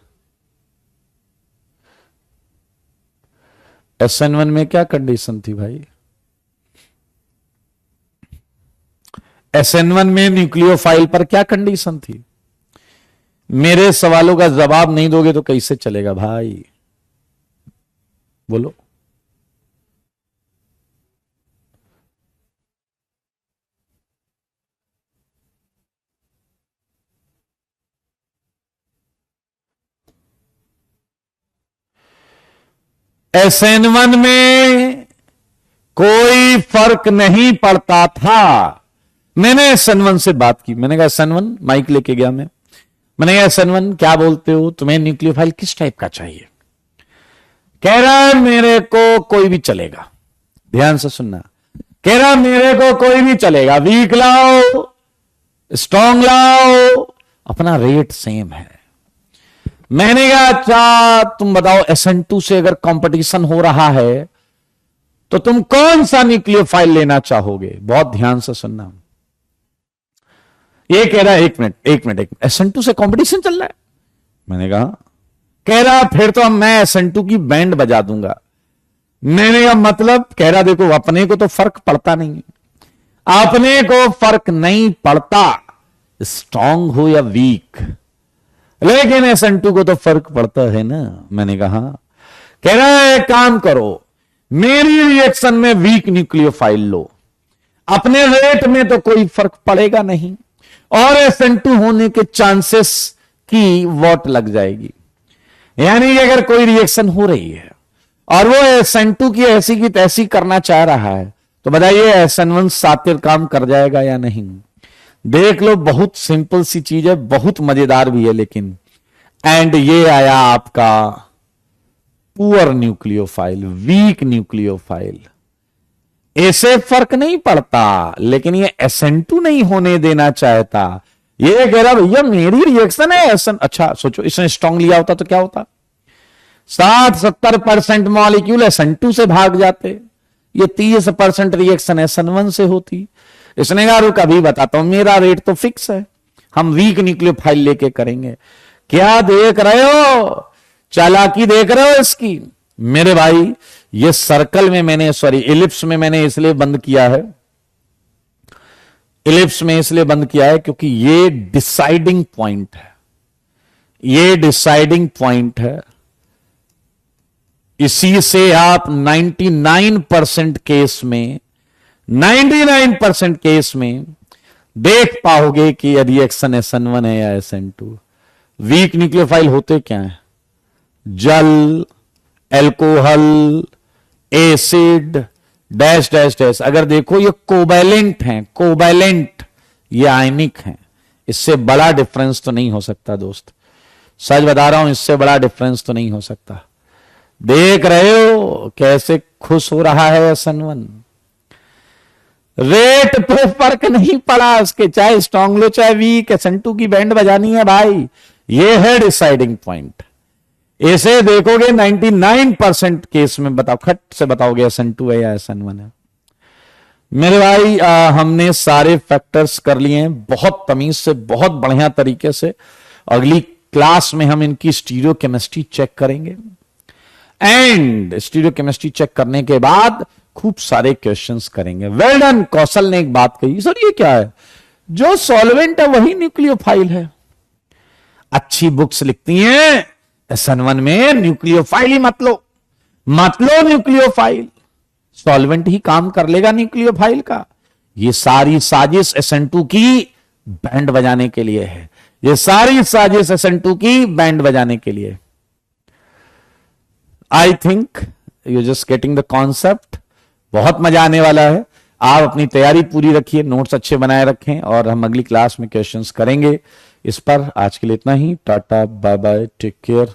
A: SN1 में क्या कंडीशन थी भाई? SN1 में न्यूक्लियोफाइल पर क्या कंडीशन थी? मेरे सवालों का जवाब नहीं दोगे तो कैसे चलेगा भाई? बोलो। SN1 में कोई फर्क नहीं पड़ता था। मैंने SN1 से बात की, मैंने कहा SN1, माइक लेके गया मैंने कहा SN1 क्या बोलते हो, तुम्हें न्यूक्लियोफाइल किस टाइप का चाहिए? कह रहा है मेरे को कोई भी चलेगा। ध्यान से सुनना, कह रहा मेरे को कोई भी चलेगा, वीक लाओ स्ट्रॉन्ग लाओ, अपना रेट सेम है। मैंने कहा अच्छा तुम बताओ, SN2 से अगर कंपटीशन हो रहा है तो तुम कौन सा न्यूक्लियोफाइल लेना चाहोगे? बहुत ध्यान से सुनना। ये कह रहा है एक मिनट SN2 से कंपटीशन चल रहा है। मैंने कहा कह रहा फिर तो मैं SN2 की बैंड बजा दूंगा। मैंने कहा मतलब? कह रहा देखो अपने को तो फर्क पड़ता नहीं है, अपने को फर्क नहीं पड़ता स्ट्रांग हो या वीक, लेकिन SN2 को तो फर्क पड़ता है ना। मैंने कहा कह रहा है एक काम करो, मेरी रिएक्शन में वीक न्यूक्लियोफाइल लो, अपने रेट में तो कोई फर्क पड़ेगा नहीं और SN2 होने के चांसेस की वॉट लग जाएगी। यानी अगर कोई रिएक्शन हो रही है और वो SN2 की ऐसी की तैसी करना चाह रहा है तो बताइए SN1 सातिर काम कर जाएगा या नहीं? देख लो, बहुत सिंपल सी चीज है, बहुत मजेदार भी है लेकिन। एंड ये आया आपका पुअर न्यूक्लियोफाइल, वीक न्यूक्लियोफाइल। ऐसे फर्क नहीं पड़ता लेकिन ये SN2 नहीं होने देना चाहता। ये कह रहा भैया मेरी रिएक्शन है SN। अच्छा सोचो इसने स्ट्रांग लिया होता तो क्या होता? 60-70% मॉलिक्यूल SN2 से भाग जाते, ये 30% रिएक्शन SN1 से होती। इसने कहा रुक अभी बताता हूं, मेरा रेट तो फिक्स है, हम वीक न्यूक्लियोफाइल लेके करेंगे। क्या देख रहे हो, चालाकी देख रहे हो इसकी? मेरे भाई ये सर्कल में मैंने इलिप्स में मैंने इसलिए बंद किया है, इलिप्स में इसलिए बंद किया है क्योंकि ये डिसाइडिंग पॉइंट है, ये डिसाइडिंग पॉइंट है। इसी से आप 99% केस में 99% केस में देख पाओगे कि यह रिएक्शन SN1 है या SN2। वीक न्यूक्लियोफाइल होते क्या है? जल, alcohol, acid, dash dash dash. अगर देखो ये कोवैलेंट हैं, कोवैलेंट, ये आयनिक हैं। इससे बड़ा डिफरेंस तो नहीं हो सकता दोस्त, सच बता रहा हूं, इससे बड़ा डिफरेंस तो नहीं हो सकता। देख रहे हो कैसे खुश हो रहा है SN1? रेट पे फर्क नहीं पड़ा उसके, चाहे स्ट्रांग लो चाहे वीक, SN2 की बैंड बजानी है भाई। ये है डिसाइडिंग पॉइंट। इसे देखोगे 99% केस में बताओ, खट से बताओगे SN2 है या SN1 है। मेरे भाई हमने सारे फैक्टर्स कर लिए हैं बहुत तमीज से, बहुत बढ़िया तरीके से। अगली क्लास में हम इनकी स्टीरियोकेमिस्ट्री चेक करेंगे एंड स्टीरियोकेमिस्ट्री चेक करने के बाद खूब सारे क्वेश्चंस करेंगे। Well done. कौशल ने एक बात कही, सर ये क्या है? जो सॉल्वेंट है वही न्यूक्लियोफाइल है। अच्छी बुक्स लिखती हैं SN1 में न्यूक्लियोफाइल ही मत लो न्यूक्लियोफाइल, सॉल्वेंट ही काम कर लेगा न्यूक्लियोफाइल का। ये सारी साजिश SN2 की बैंड बजाने के लिए है, ये सारी साजिश SN2 की बैंड बजाने के लिए। I think you just getting the concept. बहुत मजा आने वाला है। आप अपनी तैयारी पूरी रखिए, नोट्स अच्छे बनाए रखें और हम अगली क्लास में क्वेश्चंस करेंगे इस पर। आज के लिए इतना ही। Tata, bye bye, take care.